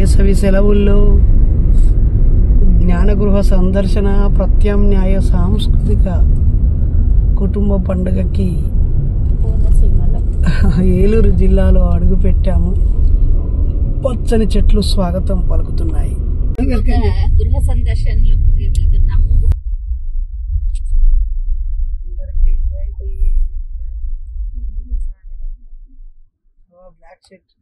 వేసవి సెలవుల్లో జ్ఞానగృహ సందర్శన ప్రత్యామ్నాయ సాంస్కృతిక కుటుంబ పండుగకి ఏలూరు జిల్లాలో అడుగుపెట్టాము. పచ్చని చెట్లు స్వాగతం పలుకుతున్నాయి. గృహ సందర్శనలకు వెళ్తున్నాము. బ్లాక్ షర్ట్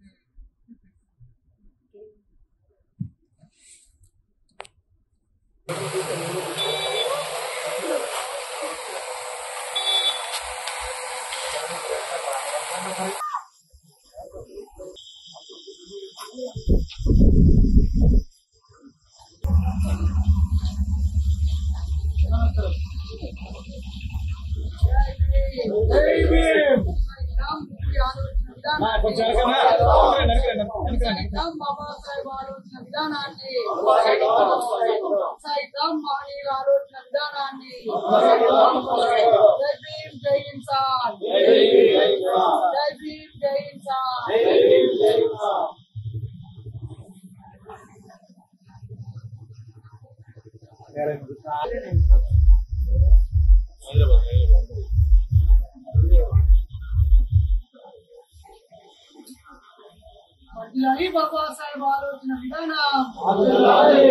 వర్ధిల్లాలి బాబాసాహెబ్ ఆలోచన విధానం, వర్ధిల్లాలి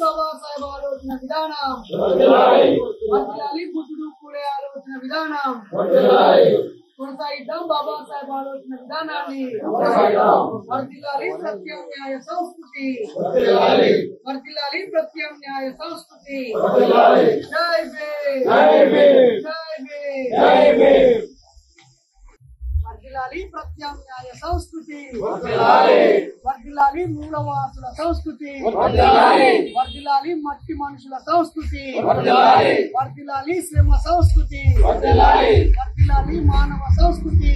బాబాసాహెబ్ ఆలోచన విధానం, వర్ధిల్లాలి బుద్ధుడు కూడే ఆలోచన విధానం, కొనసాగిద్దాం బాబాసాహెబ్ ఆలోచన విధానాన్ని, వర్ధిల్లాలి ప్రత్యామ్నాయ సంస్కృతి, వర్ధిల్లాలి ప్రత్యామ్నాయ సంస్కృతి. జై భీమ్, జై భీమ్, జై భీమ్. వర్ధిల్లాలి ప్రత్యామ్నాయ సంస్కృతి, వర్ధిల్లాలి మూలవాసుల సంస్కృతి, వర్ధిల్లాలి మట్టి మనుషుల సంస్కృతి, వర్ధిల్లాలి శ్రమ సంస్కృతి, వర్ధిల్లాలి మానవ సంస్కృతి,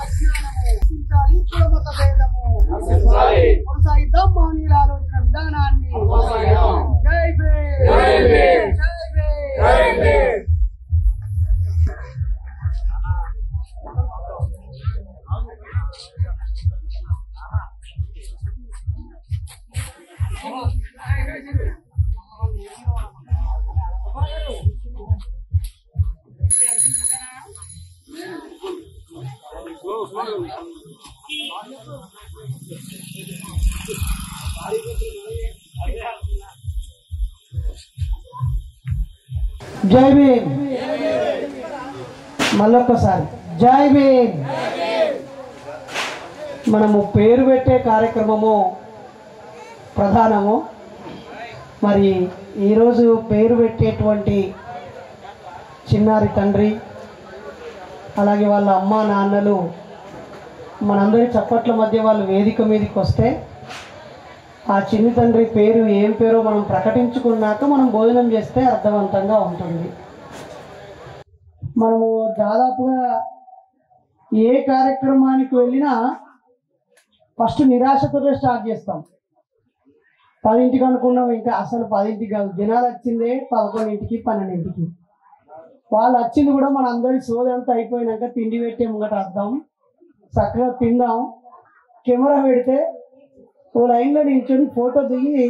అజ్ఞానము, కులమత భేదము, కొనసాగిద్దాం మానవుల ఆలోచన విధానాన్ని. జై భీమ్, జై భీమ్, జై భీమ్. జై భీమ్. మళ్ళొక్కసారి జై భీమ్. మనము పేరు పెట్టే కార్యక్రమము ప్రధానము. మరి ఈరోజు పేరు పెట్టేటువంటి చిన్నారి తండ్రి, అలాగే వాళ్ళ అమ్మ నాన్నలు మనందరి చప్పట్ల మధ్య వాళ్ళు వేదిక మీదకి వస్తే ఆ చిన్ని తండ్రి పేరు ఏం పేరో మనం ప్రకటించుకున్నాక మనం భోజనం చేస్తే అర్థవంతంగా ఉంటుంది. మనము దాదాపుగా ఏ కార్యక్రమానికి వెళ్ళినా ఫస్ట్ నిరాశతోనే స్టార్ట్ చేస్తాం. 10ంటికి అనుకున్నాం, ఇంకా అసలు 10ంటికి కాదు, జనాలు వచ్చిందే 11ంటికి 12ంటికి. వాళ్ళు వచ్చింది కూడా మన అందరి సోదంతా అయిపోయినాక తిండి పెట్టే ముంగట వద్దాం, చక్కగా తిందాం, కెమెరా పెడితే ఓ లైన్లో నిల్చొని ఫోటో దిగి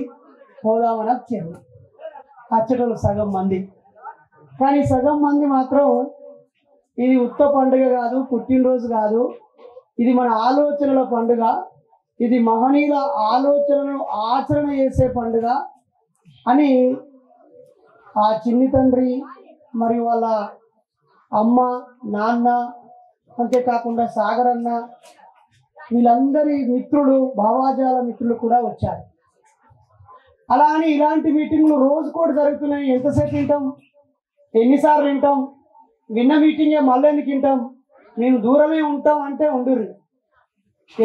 పోదామని వచ్చారు వచ్చేటోళ్ళు సగం మంది. కానీ సగం మంది మాత్రం ఇది ఉత్త పండుగ కాదు, పుట్టినరోజు కాదు, ఇది మన ఆలోచనల పండుగ, ఇది మహనీయుల ఆలోచనలను ఆచరణ చేసే పండుగ అని ఆ చిన్ని తండ్రి మరియు వాళ్ళ అమ్మ నాన్న, అంతేకాకుండా సాగర్ అన్న, వీళ్ళందరి మిత్రులు, భావాజాల మిత్రులు కూడా వచ్చారు. అలా అని ఇలాంటి మీటింగ్లు రోజు కూడా జరుగుతున్నాయి. ఎంతసేపు వింటాం, ఎన్నిసార్లు వింటాం? విన్న మీటింగే మళ్ళీ ఎందుకు వింటాం? మేము దూరమే ఉంటాం అంటే ఉండుర్రి.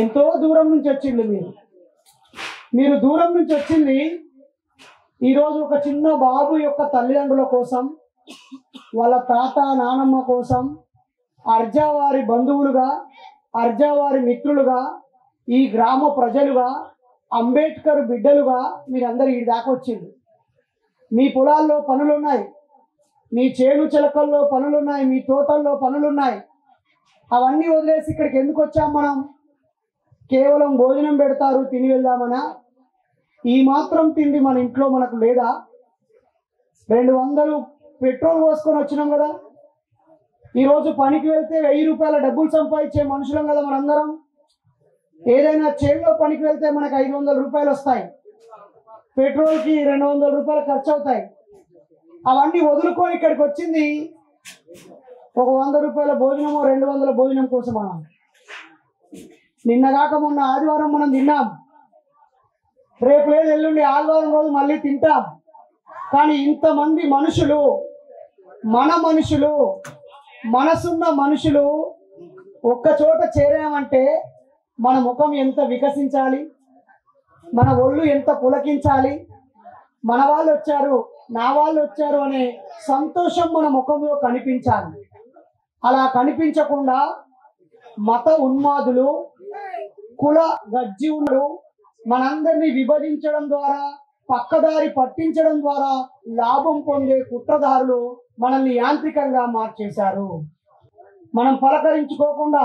ఎంతో దూరం నుంచి వచ్చింది మీరు దూరం నుంచి వచ్చింది ఈరోజు ఒక చిన్న బాబు యొక్క తల్లిదండ్రుల కోసం, వాళ్ళ తాత నానమ్మ కోసం, అర్జావారి బంధువులుగా, అర్జావారి మిత్రులుగా, ఈ గ్రామ ప్రజలుగా, అంబేద్కర్ బిడ్డలుగా మీరందరూ ఈ దాకా వచ్చింది. మీ పొలాల్లో పనులున్నాయి, మీ చేను చిలకల్లో పనులున్నాయి, మీ తోటల్లో పనులున్నాయి. అవన్నీ వదిలేసి ఇక్కడికి ఎందుకు వచ్చాం మనం? కేవలం భోజనం పెడతారు తిని వెళ్దామనా? ఈ మాత్రం తిండి మన ఇంట్లో మనకు లేదా? 200 పెట్రోల్ పోసుకొని వచ్చినాం కదా. ఈరోజు పనికి వెళ్తే 1000 రూపాయల డబ్బులు సంపాదించే మనుషులం కదా మనందరం. ఏదైనా చేనులో పనికి వెళ్తే మనకు 500 రూపాయలు వస్తాయి, పెట్రోల్కి 200 రూపాయలు ఖర్చు అవుతాయి. అవన్నీ వదులుకొని ఇక్కడికి వచ్చింది ఒక 100 రూపాయల భోజనమో 200 భోజనం కోసమా? నిన్నగాక మొన్న ఆదివారం మనం తిన్నాం, రేపు లేదు ఎల్లుండి ఆదివారం రోజు మళ్ళీ తింటాం. కానీ ఇంతమంది మనుషులు, మన మనుషులు, మనసున్న మనుషులు ఒక్క చోట చేరామంటే మన ముఖం ఎంత వికసించాలి, మన ఒళ్ళు ఎంత పులకించాలి. మన వాళ్ళు వచ్చారు, నా వాళ్ళు వచ్చారు అనే సంతోషం మన ముఖంలో కనిపించాలి. అలా కనిపించకుండా మత ఉన్మాదులు, కుల గజ్జీవులు మనందరినీ విభజించడం ద్వారా, పక్కదారి పట్టించడం ద్వారా లాభం పొందే కుట్రదారులు మనల్ని యాంత్రికంగా మార్చేశారు. మనం పలకరించుకోకుండా,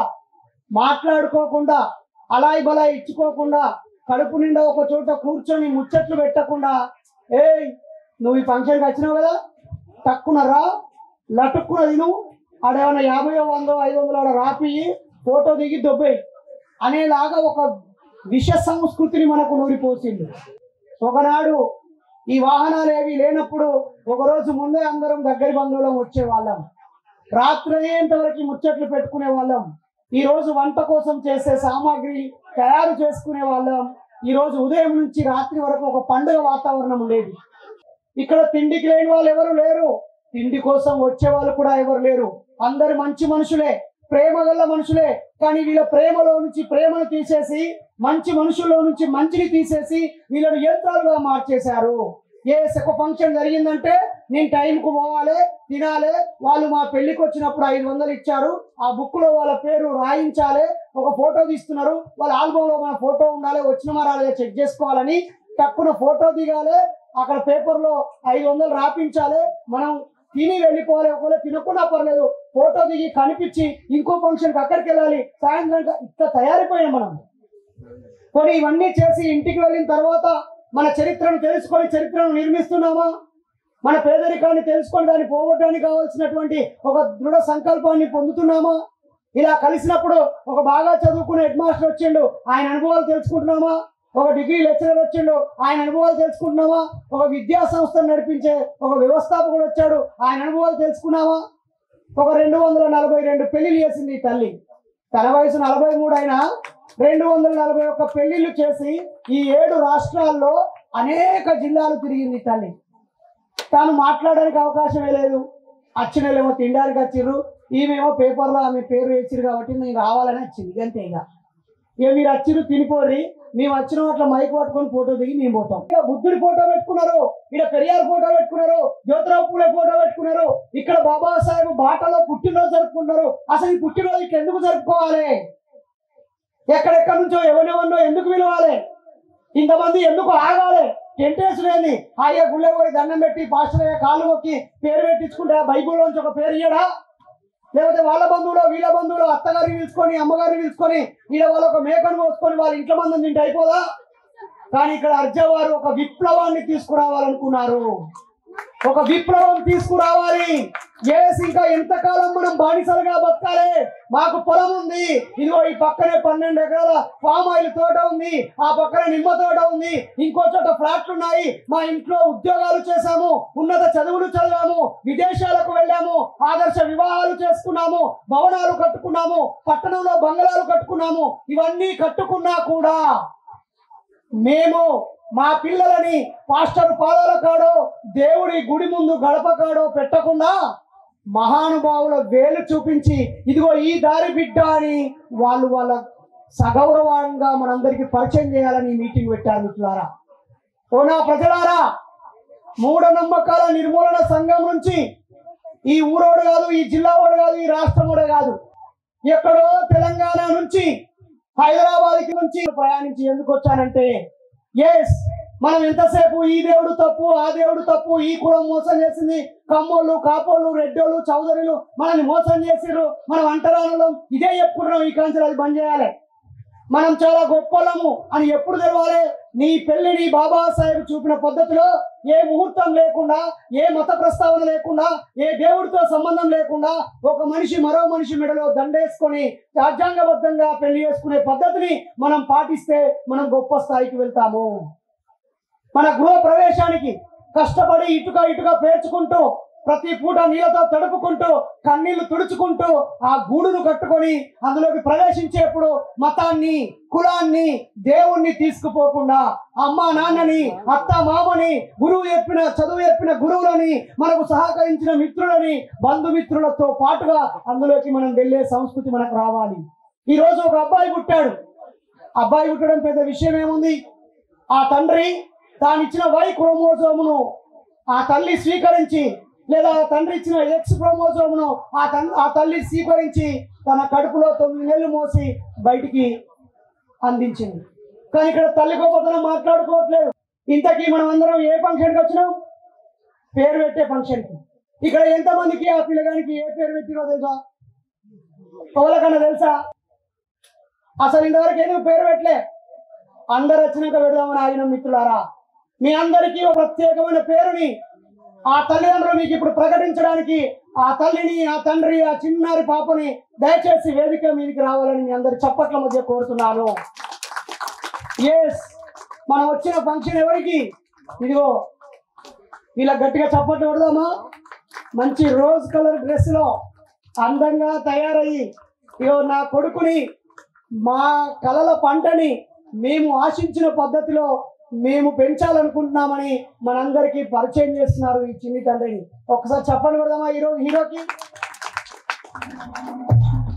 మాట్లాడుకోకుండా, అలాయి బలాయి ఇచ్చుకోకుండా, కడుపు నిండా ఒక చోట కూర్చొని ముచ్చట్లు పెట్టకుండా, ఏయ్ నువ్వు ఈ ఫంక్షన్కి వచ్చినావు కదా, తక్కువ రా, లటుక్కున తిను, ఆడేమన్నా 50, 100, 500 ఆడ రాపి ఫోటో దిగి దొబ్బేయి అనేలాగా ఒక విష సంస్కృతిని మనకు నూరిపోసింది. ఒకనాడు ఈ వాహనాలు ఏవి లేనప్పుడు ఒకరోజు ముందే అందరం దగ్గరి బంధువులం వచ్చేవాళ్ళం, రాత్రి అయ్యేంతవరకు ముచ్చట్లు పెట్టుకునే వాళ్ళం. ఈరోజు వంట కోసం చేసే సామాగ్రి తయారు చేసుకునే వాళ్ళం. ఈరోజు ఉదయం నుంచి రాత్రి వరకు ఒక పండుగ వాతావరణం ఉండేది. ఇక్కడ తిండికి లేని వాళ్ళు ఎవరు లేరు, తిండి కోసం వచ్చే వాళ్ళు కూడా ఎవరు లేరు. అందరు మంచి మనుషులే, ప్రేమ గల మనుషులే. కానీ వీళ్ళ ప్రేమలో నుంచి ప్రేమను తీసేసి, మంచి మనుషుల్లో నుంచి మంచిని తీసేసి వీళ్ళని యంత్రాలుగా మార్చేశారు. ఒక ఫంక్షన్ జరిగిందంటే నేను టైంకు పోవాలి, తినాలి. వాళ్ళు మా పెళ్లికి వచ్చినప్పుడు 500 ఇచ్చారు, ఆ బుక్ లో వాళ్ళ పేరు రాయించాలి, ఒక ఫోటో తీస్తున్నారు, వాళ్ళ ఆల్బమ్ లో మన ఫోటో ఉండాలి, వచ్చిన మరాలుగా చెక్ చేసుకోవాలని తక్కువ ఫోటో దిగాలి, అక్కడ పేపర్ లో 500 రాపించాలి, మనం తిని వెళ్ళిపోవాలి. ఒకవేళ తినకుండా పర్లేదు, ఫోటో దిగి కనిపించి ఇంకో ఫంక్షన్కి అక్కడికి వెళ్ళాలి, సాయంత్రం ఇట్లా తయారైపోయాం మనం. కొన్ని ఇవన్నీ చేసి ఇంటికి వెళ్ళిన తర్వాత మన చరిత్రను తెలుసుకొని చరిత్రను నిర్మిస్తున్నామా? మన పేదరికాన్ని తెలుసుకొని దాన్ని పోగొట్టడానికి కావాల్సినటువంటి ఒక దృఢ సంకల్పాన్ని పొందుతున్నామా? ఇలా కలిసినప్పుడు ఒక బాగా చదువుకునే హెడ్ మాస్టర్ వచ్చిండు, ఆయన అనుభవాలు తెలుసుకుంటున్నామా? ఒక డిగ్రీ లెక్చరర్ వచ్చిండు, ఆయన అనుభవాలు తెలుసుకుంటున్నామా? ఒక విద్యా సంస్థను నడిపించే ఒక వ్యవస్థాపకుడు వచ్చాడు, ఆయన అనుభవాలు తెలుసుకున్నామా? ఒక 242 పెళ్లిళ్ళు చేసింది ఈ తల్లి. తన వయసు 43 అయినా 241 పెళ్లిళ్ళు చేసి ఈ 7 రాష్ట్రాల్లో అనేక జిల్లాలు తిరిగింది తల్లి. తాను మాట్లాడడానికి అవకాశమే లేదు. వచ్చిన వాళ్ళేమో తినడానికి వచ్చిర్రు, ఈమెమో పేపర్లో ఆమె పేరు వేసిరు కాబట్టి నేను రావాలని వచ్చింది. అంతే. ఇక మీరు వచ్చిర్రు తినిపోరి, మేము వచ్చిన అట్లా మైక్ పట్టుకొని ఫోటో దిగి మేము పోతాం. ఇక్కడ బుద్ధుడి ఫోటో పెట్టుకున్నారు, ఇక్కడ పెరియార్ ఫోటో పెట్టుకున్నారు, జ్యోతిరావు పూలే ఫోటో పెట్టుకున్నారు, ఇక్కడ బాబాసాహెబ్ బాటలో పుట్టినరోజు జరుపుకుంటారు. అసలు ఈ పుట్టినరోజు ఇక్కడ ఎందుకు జరుపుకోవాలి? ఎక్కడెక్కడి నుంచో ఎవరెవరినో ఎందుకు పిలవాలి? ఇంతమంది ఎందుకు ఆగాలి? టెంటేసులేని అయ్యా గుళ్ళే పోయి దండం పెట్టి పాస్టర్ అయ్యా కాళ్ళు మొక్కి పేరు పెట్టించుకుంటే బైబుల్లోంచి ఒక పేరు ఇయ్యడా? లేకపోతే వాళ్ళ బంధువులు వీళ్ళ బంధువులు అత్తగారిని పిలుచుకొని అమ్మగారిని పిలుచుకొని ఈడ వాళ్ళు ఒక మేకను మోసుకొని వాళ్ళ ఇంట్లో మంది తింటే అయిపోదా? కానీ ఇక్కడ అర్జవారు ఒక విప్లవాన్ని తీసుకురావాలనుకున్నారు. ఒక విప్లవం తీసుకురావాలి. ఇంకా ఎంతకాలం మనం బానిసలుగా బతకాలి? మాకు పొలం ఉంది, ఇదిగో ఈ పక్కనే 12 ఎకరాల పామ్ ఆయిల్ తోట ఉంది, ఆ పక్కనే నిమ్మ తోట ఉంది, ఇంకో చోట ఫ్లాట్లు ఉన్నాయి, మా ఇంట్లో ఉద్యోగాలు చేశాము, ఉన్నత చదువులు చదివాము, విదేశాలకు వెళ్ళాము, ఆదర్శ వివాహాలు చేసుకున్నాము, భవనాలు కట్టుకున్నాము, పట్టణంలో బంగళాలు కట్టుకున్నాము. ఇవన్నీ కట్టుకున్నా కూడా మేము మా పిల్లలని పాస్టర్ పాదాల కాడో దేవుడి గుడి ముందు గడప కాడో పెట్టకుండా మహానుభావుల వేలు చూపించి ఇదిగో ఈ దారి బిడ్డ అని వాళ్ళ సగౌరవంగా మనందరికీ పరిచయం చేయాలని మీటింగ్ పెట్టారు. మిత్రులారా, ఓ నా ప్రజలారా, మూఢనమ్మకాల నిర్మూలన సంఘం నుంచి ఈ ఊరోడు కాదు, ఈ జిల్లా వాడు కాదు, ఈ రాష్ట్రం కాదు, ఎక్కడో తెలంగాణ నుంచి హైదరాబాద్కి నుంచి ప్రయాణించి ఎందుకు వచ్చానంటే, మనం ఎంతసేపు ఈ దేవుడు తప్పు, ఆ దేవుడు తప్పు, ఈ కులం మోసం చేసింది, కమ్మోళ్ళు, కాపోళ్ళు, రెడ్డోళ్ళు, చౌదరులు మనల్ని మోసం చేసిర్రు, మనం అంటరానులం, ఇదే చెప్పుకుంటున్నాం. ఈ కాంచెలు అది బంద్ చేయాలి. మనం చాలా గొప్పలము అని ఎప్పుడు తెలవాలి? నీ పెళ్లిని బాబాసాహెబ్ చూపిన పద్ధతిలో ఏ ముహూర్తం లేకుండా, ఏ మత ప్రస్తావన లేకుండా, ఏ దేవుడితో సంబంధం లేకుండా ఒక మనిషి మరో మనిషి మెడలో దండేసుకొని రాజ్యాంగబద్ధంగా పెళ్లి చేసుకునే పద్ధతిని మనం పాటిస్తే మనం గొప్ప స్థాయికి వెళ్తాము. మన గృహ ప్రవేశానికి కష్టపడి ఇటుక పేర్చుకుంటూ ప్రతి పూట నీళ్ళతో తడుపుకుంటూ కన్నీళ్లు తుడుచుకుంటూ ఆ గూడును కట్టుకొని అందులోకి ప్రవేశించేప్పుడు మతాన్ని, కులాన్ని, దేవుణ్ణి తీసుకుపోకుండా అమ్మ నాన్నని, అత్త మామని, చదువు చెప్పిన గురువులని, మనకు సహకరించిన మిత్రులని, బంధుమిత్రులతో పాటుగా అందులోకి మనం వెళ్ళే సంస్కృతి మనకు రావాలి. ఈరోజు ఒక అబ్బాయి పుట్టాడు. అబ్బాయి పుట్టడం పెద్ద విషయం ఏముంది? ఆ తండ్రి తానిచ్చిన వై క్రోమోజోమును ఆ తల్లి స్వీకరించి, లేదా తండ్రి ఇచ్చిన ఎక్స్ క్రోమోజోమును ఆ తల్లి స్వీకరించి తన కడుపులో 9 నెలలు మోసి బయటికి అందించింది. కానీ ఇక్కడ తల్లి గొప్పతనం మాట్లాడుకోవట్లేదు. ఇంతకీ మనం అందరం ఏ ఫంక్షన్కి వచ్చినాం? పేరు పెట్టే ఫంక్షన్కి. ఇక్కడ ఎంతమందికి ఆ పిల్లగానికి ఏ పేరు పెట్టినో తెలుసా? ఎవరికన్నా తెలుసా? అసలు ఇంతవరకు ఎందుకు పేరు పెట్టలే? అందరు వచ్చినాక పెడదామని ఆగిన మిత్రులారా, మీ అందరికీ ఒక ప్రత్యేకమైన పేరుని ఆ తల్లిదండ్రులు మీకు ఇప్పుడు ప్రకటించడానికి ఆ తల్లిని, ఆ తండ్రి, ఆ చిన్నారి పాపని దయచేసి వేదిక మీదకి రావాలని మీ అందరి చప్పట్ల మధ్య కోరుతున్నాను. ఎస్, మనం వచ్చిన ఫంక్షన్ ఎవరికి? ఇదిగో ఇలా గట్టిగా చప్పట్లు కొడదామా? మంచి రోజ్ కలర్ డ్రెస్ లో అందంగా తయారయ్యి, ఇగో నా కొడుకుని, మా కలల పంటని మేము ఆశించిన పద్ధతిలో మేము పెంచాలనుకుంటున్నామని మనందరికీ పరిచయం చేస్తున్నారు ఈ చిన్ని తండ్రిని. ఒకసారి చప్పట్లు కొడదామా? ఈరోజు హీరోకి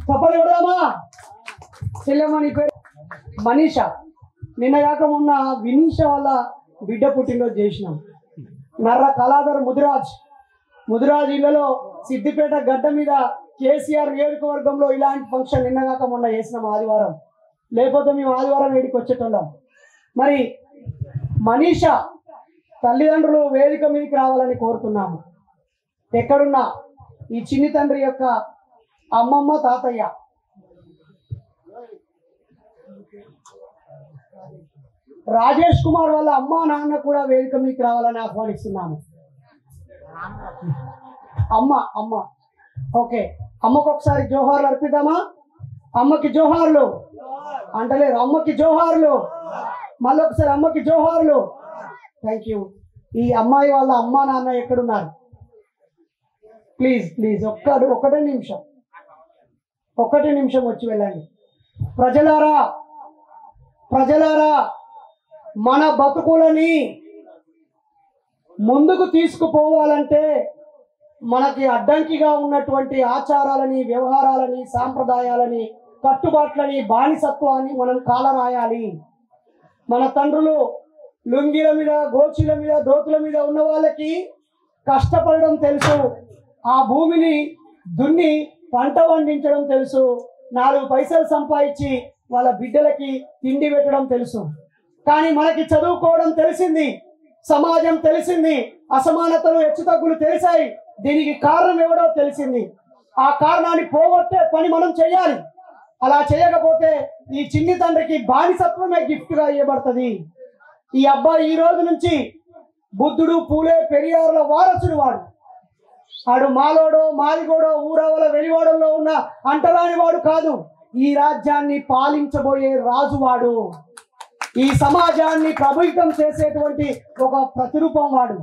చప్పట్లు కొడదామా? చెల్లెమ్మ నీ పేరు మనీషా. నిన్నగాక మొన్న వినీష వాళ్ళ బిడ్డ పుట్టినరోజు చేసినాం. నర్ర కళాధర్ ముదిరాజ్ ఇళ్లలో సిద్దిపేట గడ్డ మీద కేసీఆర్ నియోజకవర్గంలో ఇలాంటి ఫంక్షన్ నిన్నగాక మొన్న చేసినాం ఆదివారం. లేకపోతే మేము ఆదివారం వేడికి వచ్చేటోళ్ళం. మరి మనీషా తల్లిదండ్రులు వేదిక మీదకి రావాలని కోరుతున్నాము. ఎక్కడున్నా ఈ చిన్ని తండ్రి యొక్క అమ్మమ్మ, తాతయ్య, రాజేష్ కుమార్ వాళ్ళ అమ్మ నాన్న కూడా వేదిక మీదకి రావాలని ఆహ్వానిస్తున్నాము. అమ్మ ఓకే, అమ్మకు ఒకసారి జోహార్లు అర్పిద్దామా? అమ్మకి జోహార్లు అంటలేరు, అమ్మకి జోహార్లు. మళ్ళీ ఒకసారి అమ్మకి జోహార్లు. Thank you. ఈ అమ్మాయి వాళ్ళ అమ్మా నాన్న ఎక్కడున్నారు? ప్లీజ్ ఒకటే నిమిషం వచ్చి వెళ్ళండి. ప్రజలారా, మన బతుకులని ముందుకు తీసుకుపోవాలంటే మనకి అడ్డంకిగా ఉన్నటువంటి ఆచారాలని, వ్యవహారాలని, సాంప్రదాయాలని, కట్టుబాట్లని, బానిసత్వాన్ని మనం కాలరాయాలి. మన తండ్రులు లుంగీల మీద, గోచీల మీద, దోతుల మీద ఉన్న వాళ్ళకి కష్టపడడం తెలుసు, ఆ భూమిని దున్ని పంట పండించడం తెలుసు, 4 పైసలు సంపాదించి వాళ్ళ బిడ్డలకి తిండి పెట్టడం తెలుసు. కానీ మనకి చదువుకోవడం తెలిసింది, సమాజం తెలిసింది, అసమానతలు, హెచ్చుతగ్గులు తెలిసాయి. దీనికి కారణం ఎవడో తెలిసింది. ఆ కారణాన్ని పోగొట్టే పని మనం చేయాలి. అలా చేయకపోతే ఈ చిన్ని తండ్రికి బానిసత్వమే గిఫ్ట్గా ఇవ్వబడుతుంది. ఈ అబ్బాయి ఈ రోజు నుంచి బుద్ధుడు, పూలే, పెరియార్ల వారసుడు. వాడు మాలోడో, మాదిగోడో, ఊరవల, వెలివాడల్లో ఉన్న అంటరాని వాడు కాదు. ఈ రాజ్యాన్ని పాలించబోయే రాజువాడు. ఈ సమాజాన్ని ప్రభావితం చేసేటువంటి ఒక ప్రతిరూపం వాడు.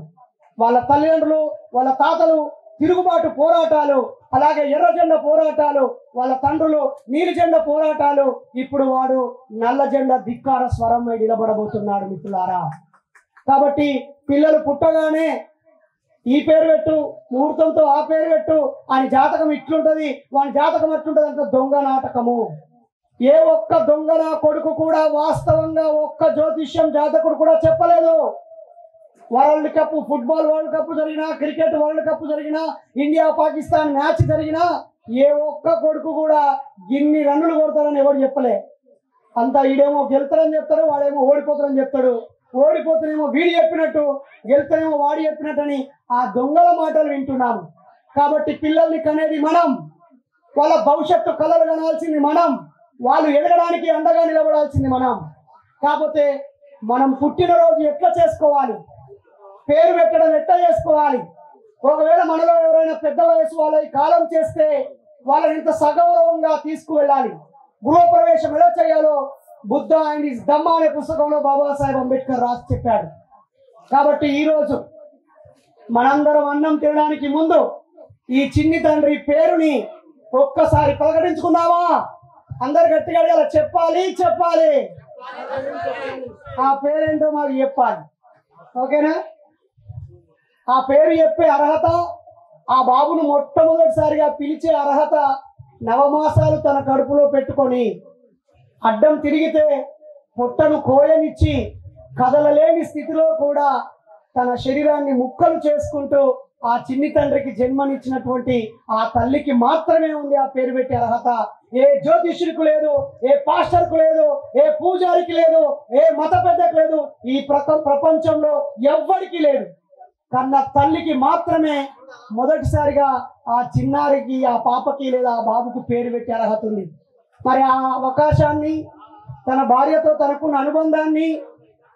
వాళ్ళ తల్లిదండ్రులు, వాళ్ళ తాతలు తిరుగుబాటు పోరాటాలు, అలాగే ఎర్రజెండ పోరాటాలు, వాళ్ళ తండ్రులు నీలిజెండ పోరాటాలు, ఇప్పుడు వాడు నల్ల జెండ ధిక్కార స్వరం నిలబడబోతున్నాడు మిత్రులారా. కాబట్టి పిల్లలు పుట్టగానే ఈ పేరు పెట్టు, ముహూర్తంతో ఆ పేరు పెట్టు అని జాతకం ఇట్లుంటది, వాని జాతకం అట్లుంటది అంటే దొంగ నాటకము. ఏ ఒక్క దొంగ నా కొడుకు కూడా వాస్తవంగా ఒక్క జ్యోతిష్యం జాతకుడు కూడా చెప్పలేదు. World cup, football world cup జరిగినా, క్రికెట్ వరల్డ్ కప్ జరిగినా, ఇండియా పాకిస్తాన్ మ్యాచ్ జరిగినా ఏ ఒక్క కొడుకు కూడా ఇన్ని రన్నులు కొడతారని ఎవరు చెప్పలే. అంతా ఈడేమో గెలుతారని చెప్తాడు, వాడేమో ఓడిపోతారని చెప్తాడు. ఓడిపోతేనేమో వీడి చెప్పినట్టు, గెలుతానేమో వాడి చెప్పినట్టు అని ఆ దొంగల మాటలు వింటున్నాము. కాబట్టి పిల్లల్ని కనేది మనం, వాళ్ళ భవిష్యత్తు కలలు కనాల్సింది మనం. వాళ్ళు ఎదగడానికి అండగా నిలబడాల్సింది మనం. కాకపోతే మనం పుట్టినరోజు ఎట్లా చేసుకోవాలి, పేరు పెట్టడం ఎట్లా చేసుకోవాలి, ఒకవేళ మనలో ఎవరైనా పెద్ద వయసు వాళ్ళ కాలం చేస్తే వాళ్ళని ఇంత సగౌరవంగా తీసుకువెళ్ళాలి. గృహప్రవేశం ఎలా చేయాలో బుద్ధ అండ్ ఇస్ దమ్మ అనే పుస్తకంలో బాబాసాహెబ్ అంబేద్కర్ రాసి చెప్పాడు. కాబట్టి ఈరోజు మనందరం అన్నం తినడానికి ముందు ఈ చిన్ని తండ్రి పేరుని ఒక్కసారి ప్రకటించుకుందామా? అందరు గట్టిగా అలా చెప్పాలి చెప్పాలి. ఆ పేరేంటో మాకు చెప్పాలి, ఓకేనా? ఆ పేరు చెప్పే అర్హత, ఆ బాబును మొట్టమొదటిసారిగా పిలిచే అర్హత నవమాసాలు తన కడుపులో పెట్టుకొని అడ్డం తిరిగితే పొట్టను కోయనిచ్చి కదలలేని స్థితిలో కూడా తన శరీరాన్ని ముక్కలు చేసుకుంటూ ఆ చిన్ని తండ్రికి జన్మనిచ్చినటువంటి ఆ తల్లికి మాత్రమే ఉంది ఆ పేరు పెట్టే అర్హత. ఏ జ్యోతిష్యుడికి లేదు, ఏ పాస్టర్కు లేదు, ఏ పూజారికి లేదు, ఏ మత పెద్దకు లేదు, ఈ ప్రపంచంలో ఎవ్వడికి లేదు. కన్న తల్లికి మాత్రమే మొదటిసారిగా ఆ చిన్నారికి, ఆ పాపకి లేదా ఆ బాబుకు పేరు పెట్టే అర్హత ఉంది. మరి ఆ అవకాశాన్ని, తన భార్యతో తనకున్న అనుబంధాన్ని,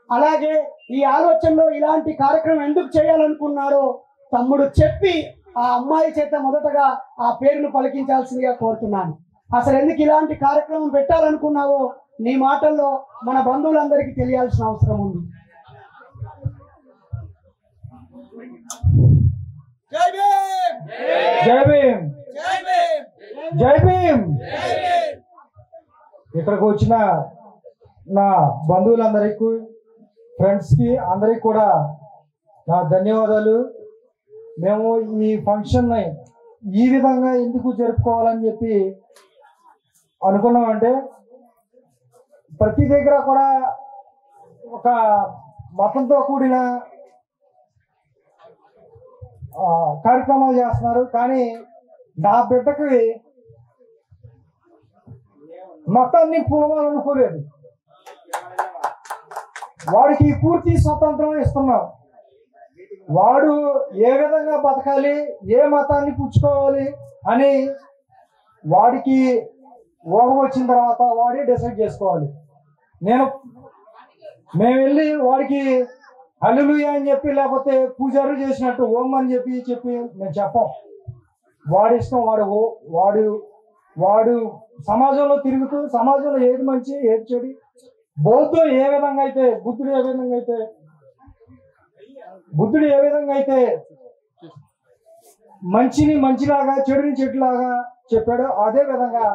అలాగే ఈ ఆలోచనలో ఇలాంటి కార్యక్రమం ఎందుకు చేయాలనుకున్నారో తమ్ముడు చెప్పి ఆ అమ్మాయి చేత మొదటగా ఆ పేరును పలికించాల్సిందిగా కోరుతున్నాను. అసలు ఎందుకు ఇలాంటి కార్యక్రమం పెట్టాలనుకున్నావో నీ మాటల్లో మన బంధువులందరికీ తెలియాల్సిన అవసరం ఉంది. జై భీమ్, జై భీమ్, జై భీమ్, జై భీమ్. జై భీమ్. ఇక్కడికి వచ్చిన నా బంధువులందరికీ, ఫ్రెండ్స్కి అందరికి కూడా నా ధన్యవాదాలు. మేము ఈ ఫంక్షన్ని ఈ విధంగా ఎందుకు జరుపుకోవాలని చెప్పి అనుకున్నామంటే, ప్రతి దగ్గర కూడా ఒక మతంతో కూడిన కార్యక్రమాలు చేస్తున్నారు. కానీ నా బిడ్డకి మతాన్ని పూలవాలనుకోలేదు. వాడికి పూర్తి స్వతంత్రం ఇస్తున్నాం. వాడు ఏ విధంగా బతకాలి, ఏ మతాన్ని పుచ్చుకోవాలి అని వాడికి ఊహం వచ్చిన తర్వాత వాడే డిసైడ్ చేసుకోవాలి. మేము వెళ్ళి వాడికి హల్లెలూయా అని చెప్పి, లేకపోతే పూజారులు చేసినట్టు ఓం అని చెప్పి మేము చెప్పం. వాడి ఇష్టం. వాడు సమాజంలో తిరుగుతూ సమాజంలో ఏది మంచి ఏది చెడు, బౌద్ధుడు ఏ విధంగా అయితే బుద్ధుడు ఏ విధంగా అయితే మంచిని మంచిలాగా చెడుని చెట్టులాగా చెప్పాడు, అదే విధంగా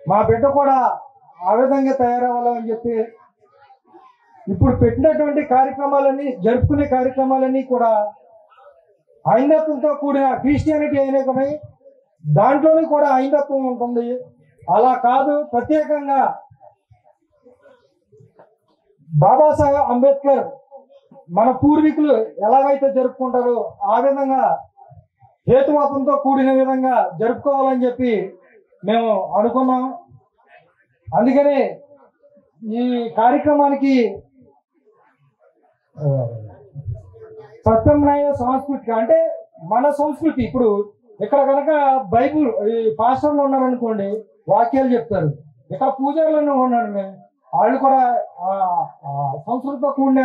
మా బిడ్డ కూడా ఆ విధంగా తయారవ్వాలని చెప్పి ఇప్పుడు పెట్టినటువంటి జరుపుకునే కార్యక్రమాలన్నీ కూడా హైందత్వంతో కూడిన క్రిస్టియానిటీ అనేకమై దాంట్లోనే కూడా హైందత్వం ఉంటుంది. అలా కాదు, ప్రత్యేకంగా బాబాసాహెబ్ అంబేద్కర్ మన పూర్వీకులు ఎలాగైతే జరుపుకుంటారో ఆ విధంగా హేతువాదంతో కూడిన విధంగా జరుపుకోవాలని చెప్పి మేము అనుకున్నాం. అందుకనే ఈ కార్యక్రమానికి ప్రత్యామ్నాయ సంస్కృతి అంటే మన సంస్కృతి. ఇప్పుడు ఇక్కడ కనుక బైబుల్ ఈ పాస్టర్లు ఉన్నారనుకోండి, వాక్యాలు చెప్తారు. ఇక్కడ పూజారులు ఉన్నారు, వాళ్ళు కూడా సంస్కృతితో కూడిన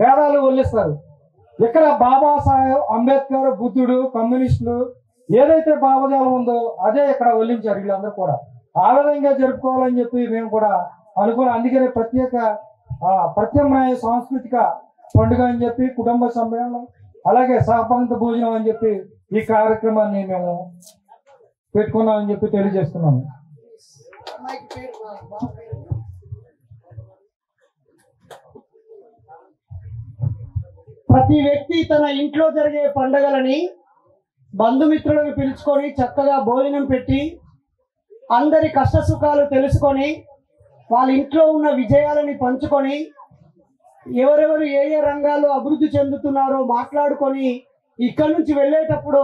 వేదాలు వల్లిస్తారు. ఇక్కడ బాబాసాహెబ్ అంబేద్కర్, బుద్ధుడు, కమ్యూనిస్టులు ఏదైతే భావజాలం ఉందో అదే ఇక్కడ వల్లించారు వీళ్ళందరూ కూడా. ఆ విధంగా జరుపుకోవాలని చెప్పి మేము కూడా అనుకున్నాం. అందుకనే ప్రత్యామ్నాయ సాంస్కృతిక పండుగ అని చెప్పి, కుటుంబ సమ్మేళనం, అలాగే సహపంక్తి భోజనం అని చెప్పి ఈ కార్యక్రమాన్ని మేము పెట్టుకున్నామని చెప్పి తెలియజేస్తున్నాము. ప్రతి వ్యక్తి తన ఇంట్లో జరిగే పండుగలని బంధుమిత్రులను పిలుచుకొని చక్కగా భోజనం పెట్టి అందరి కష్ట సుఖాలు తెలుసుకొని వాళ్ళ ఇంట్లో ఉన్న విజయాలని పంచుకొని ఎవరెవరు ఏ ఏ రంగాల్లో అభివృద్ధి చెందుతున్నారో మాట్లాడుకొని ఇక్కడి నుంచి వెళ్ళేటప్పుడు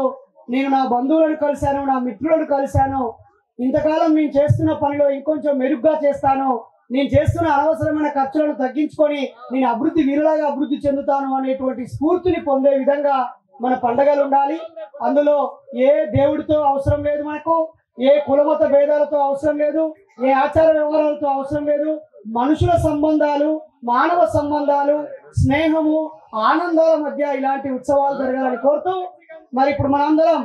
నేను నా బంధువులను కలిశాను, నా మిత్రులను కలిశాను, ఇంతకాలం నేను చేస్తున్న పనిలో ఇంకొంచెం మెరుగ్గా చేస్తాను, నేను చేస్తున్న అనవసరమైన ఖర్చులను తగ్గించుకొని నేను వీరులాగా అభివృద్ధి చెందుతాను అనేటువంటి స్ఫూర్తిని పొందే విధంగా మన పండగలు ఉండాలి. అందులో ఏ దేవుడితో అవసరం లేదు, మనకు ఏ కులమత భేదాలతో అవసరం లేదు, ఏ ఆచార వ్యవహారాలతో అవసరం లేదు. మనుషుల సంబంధాలు, మానవ సంబంధాలు, స్నేహము, ఆనందాల మధ్య ఇలాంటి ఉత్సవాలు జరగాలని కోరుతూ మరి ఇప్పుడు మనందరం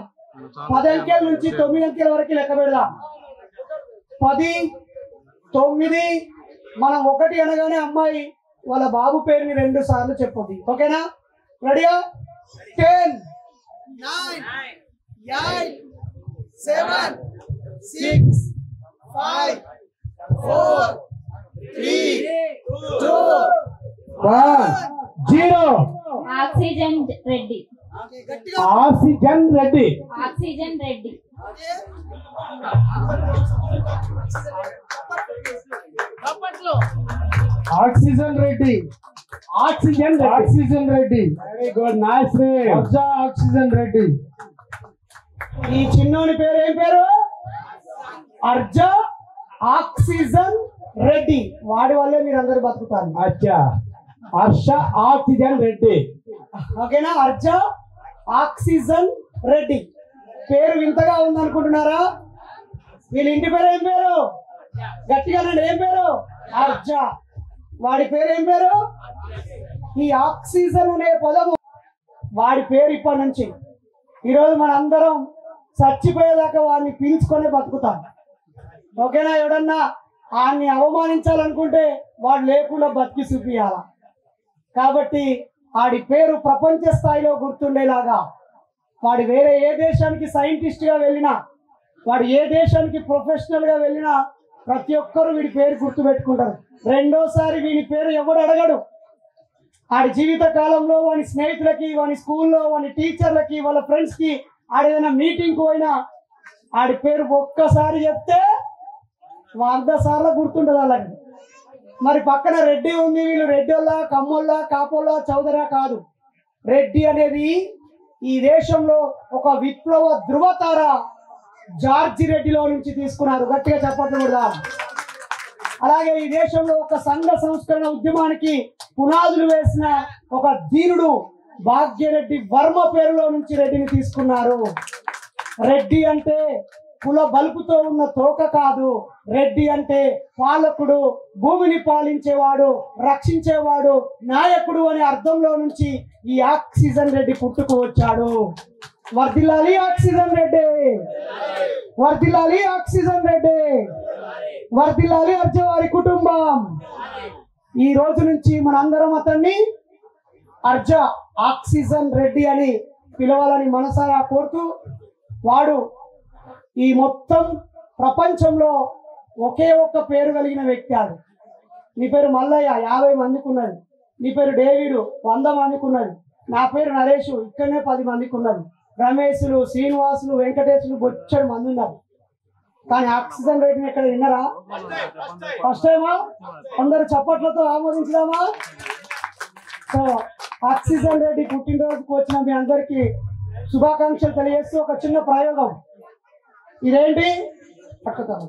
10 అంకెల నుంచి 9 అంకెల వరకు లెక్క పెడదాం. 10, 9, మనం 1 అనగానే అమ్మాయి వాళ్ళ బాబు పేరుని 2 సార్లు చెప్పుద్ది. ఓకేనా? రెడీయా? 10, 9, 8, 7, 6, 5, 4, 3, 2, 1, 0. Oxygen Reddy. Oxygen Reddy. Oxygen Reddy. Oxygen Reddy. Oxygen oxygen Reddy. Very good, nice name. Arja oxygen Reddy. ఈ చిన్నోని పేరు ఏం పేరు? అర్జా ఆక్సిజన్ రెడ్డి. వాడి వల్లే మీరు అందరు బతుకుతారు. అచ్చా, హర్ష ఆక్సిజన్ రెడ్డి. ఓకేనా? అర్జా ఆక్సిజన్ రెడ్డి పేరు వింతగా ఉందనుకుంటున్నారా? వీళ్ళ ఇంటి పేరు ఏం పేరు? గట్టిగా ఏం పేరు? అర్జా. వాడి పేరు ఏం పేరు? ఈ ఆక్సిజన్ అనే పదము వాడి పేరు. ఇప్పటి నుంచి ఈరోజు మనందరం చచ్చిపోయేదాకా వాడిని పీల్చుకొని బతుకుతాం. ఓకేనా? ఎవడన్నా ఆయన్ని అవమానించాలనుకుంటే వాడు లేకుండా బతికి చూపియాల. కాబట్టి వాడి పేరు ప్రపంచ స్థాయిలో గుర్తుండేలాగా, వాడు వేరే ఏ దేశానికి సైంటిస్ట్గా వెళ్ళినా, వాడు ఏ దేశానికి ప్రొఫెషనల్గా వెళ్ళినా ప్రతి ఒక్కరు వీడి పేరు గుర్తుపెట్టుకుంటారు. రెండోసారి వీడి పేరు ఎవడు అడగడు. ఆడి జీవిత కాలంలో వాని స్నేహితులకి, వాని స్కూల్లో, వాని టీచర్లకి, వాళ్ళ ఫ్రెండ్స్కి ఆడేదైనా మీటింగ్కి పోయినా ఆడి పేరు ఒక్కసారి చెప్తే 100 సార్లు గుర్తుంటుంది వాళ్ళకి. మరి పక్కన రెడ్డి ఉంది. వీళ్ళు రెడ్డోళ్ళ, కమ్మోళ్ళ, కాపోళ్ళ, చౌదరా కాదు. రెడ్డి అనేది ఈ దేశంలో ఒక విప్లవ ధృవతార జార్జి రెడ్డిలో నుంచి తీసుకున్నారు. గట్టిగా చెప్పట్లు కూడా. అలాగే ఈ దేశంలో ఒక సంఘ సంస్కరణ ఉద్యమానికి పునాదులు వేసిన ఒక ధీరుడు భాగ్యరెడ్డి వర్మ పేరులో నుంచి రెడ్డిని తీసుకున్నారు. రెడ్డి అంటే కుల బలుపుతో ఉన్న తోక కాదు. రెడ్డి అంటే పాలకుడు, భూమిని పాలించేవాడు, రక్షించేవాడు, నాయకుడు అనే అర్థంలో నుంచి ఈ ఆక్సిజన్ రెడ్డి పుట్టుకు వచ్చాడు. వర్ధిల్లాలి ఆక్సిజన్ రెడ్డి, వర్ధిల్లాలి ఆక్సిజన్ రెడ్డి, వర్ధిల్లాలి అర్జవారి కుటుంబం. ఈ రోజు నుంచి మనందరం అతన్ని అర్జా ఆక్సిజన్ రెడ్డి అని పిలవాలని మనసారా కోరుతూ, వాడు ఈ మొత్తం ప్రపంచంలో ఒకే ఒక్క పేరు కలిగిన వ్యక్తి. అది నీ పేరు మల్లయ్య 50 మందికి ఉన్నది. నీ పేరు డేవిడు 100 మందికి ఉన్నది. నా పేరు నరేష్ ఇక్కడనే 10 మందికి ఉన్నది. రమేష్లు, శ్రీనివాసులు, వెంకటేశ్వరులు బొచ్చడు మంది ఉన్నారు. కానీ ఆక్సిజన్ రేట్ని ఎక్కడ విన్నారా? ఫస్ట్ టైమా? అందరు చప్పట్లతో ఆమోదించదామా? సో ఆక్సిజన్ రెడ్డి పుట్టినరోజుకు వచ్చిన మీ అందరికీ శుభాకాంక్షలు తెలియజేస్తూ ఒక చిన్న ప్రయోగం. ఇదేంటి? పట్టుతాను.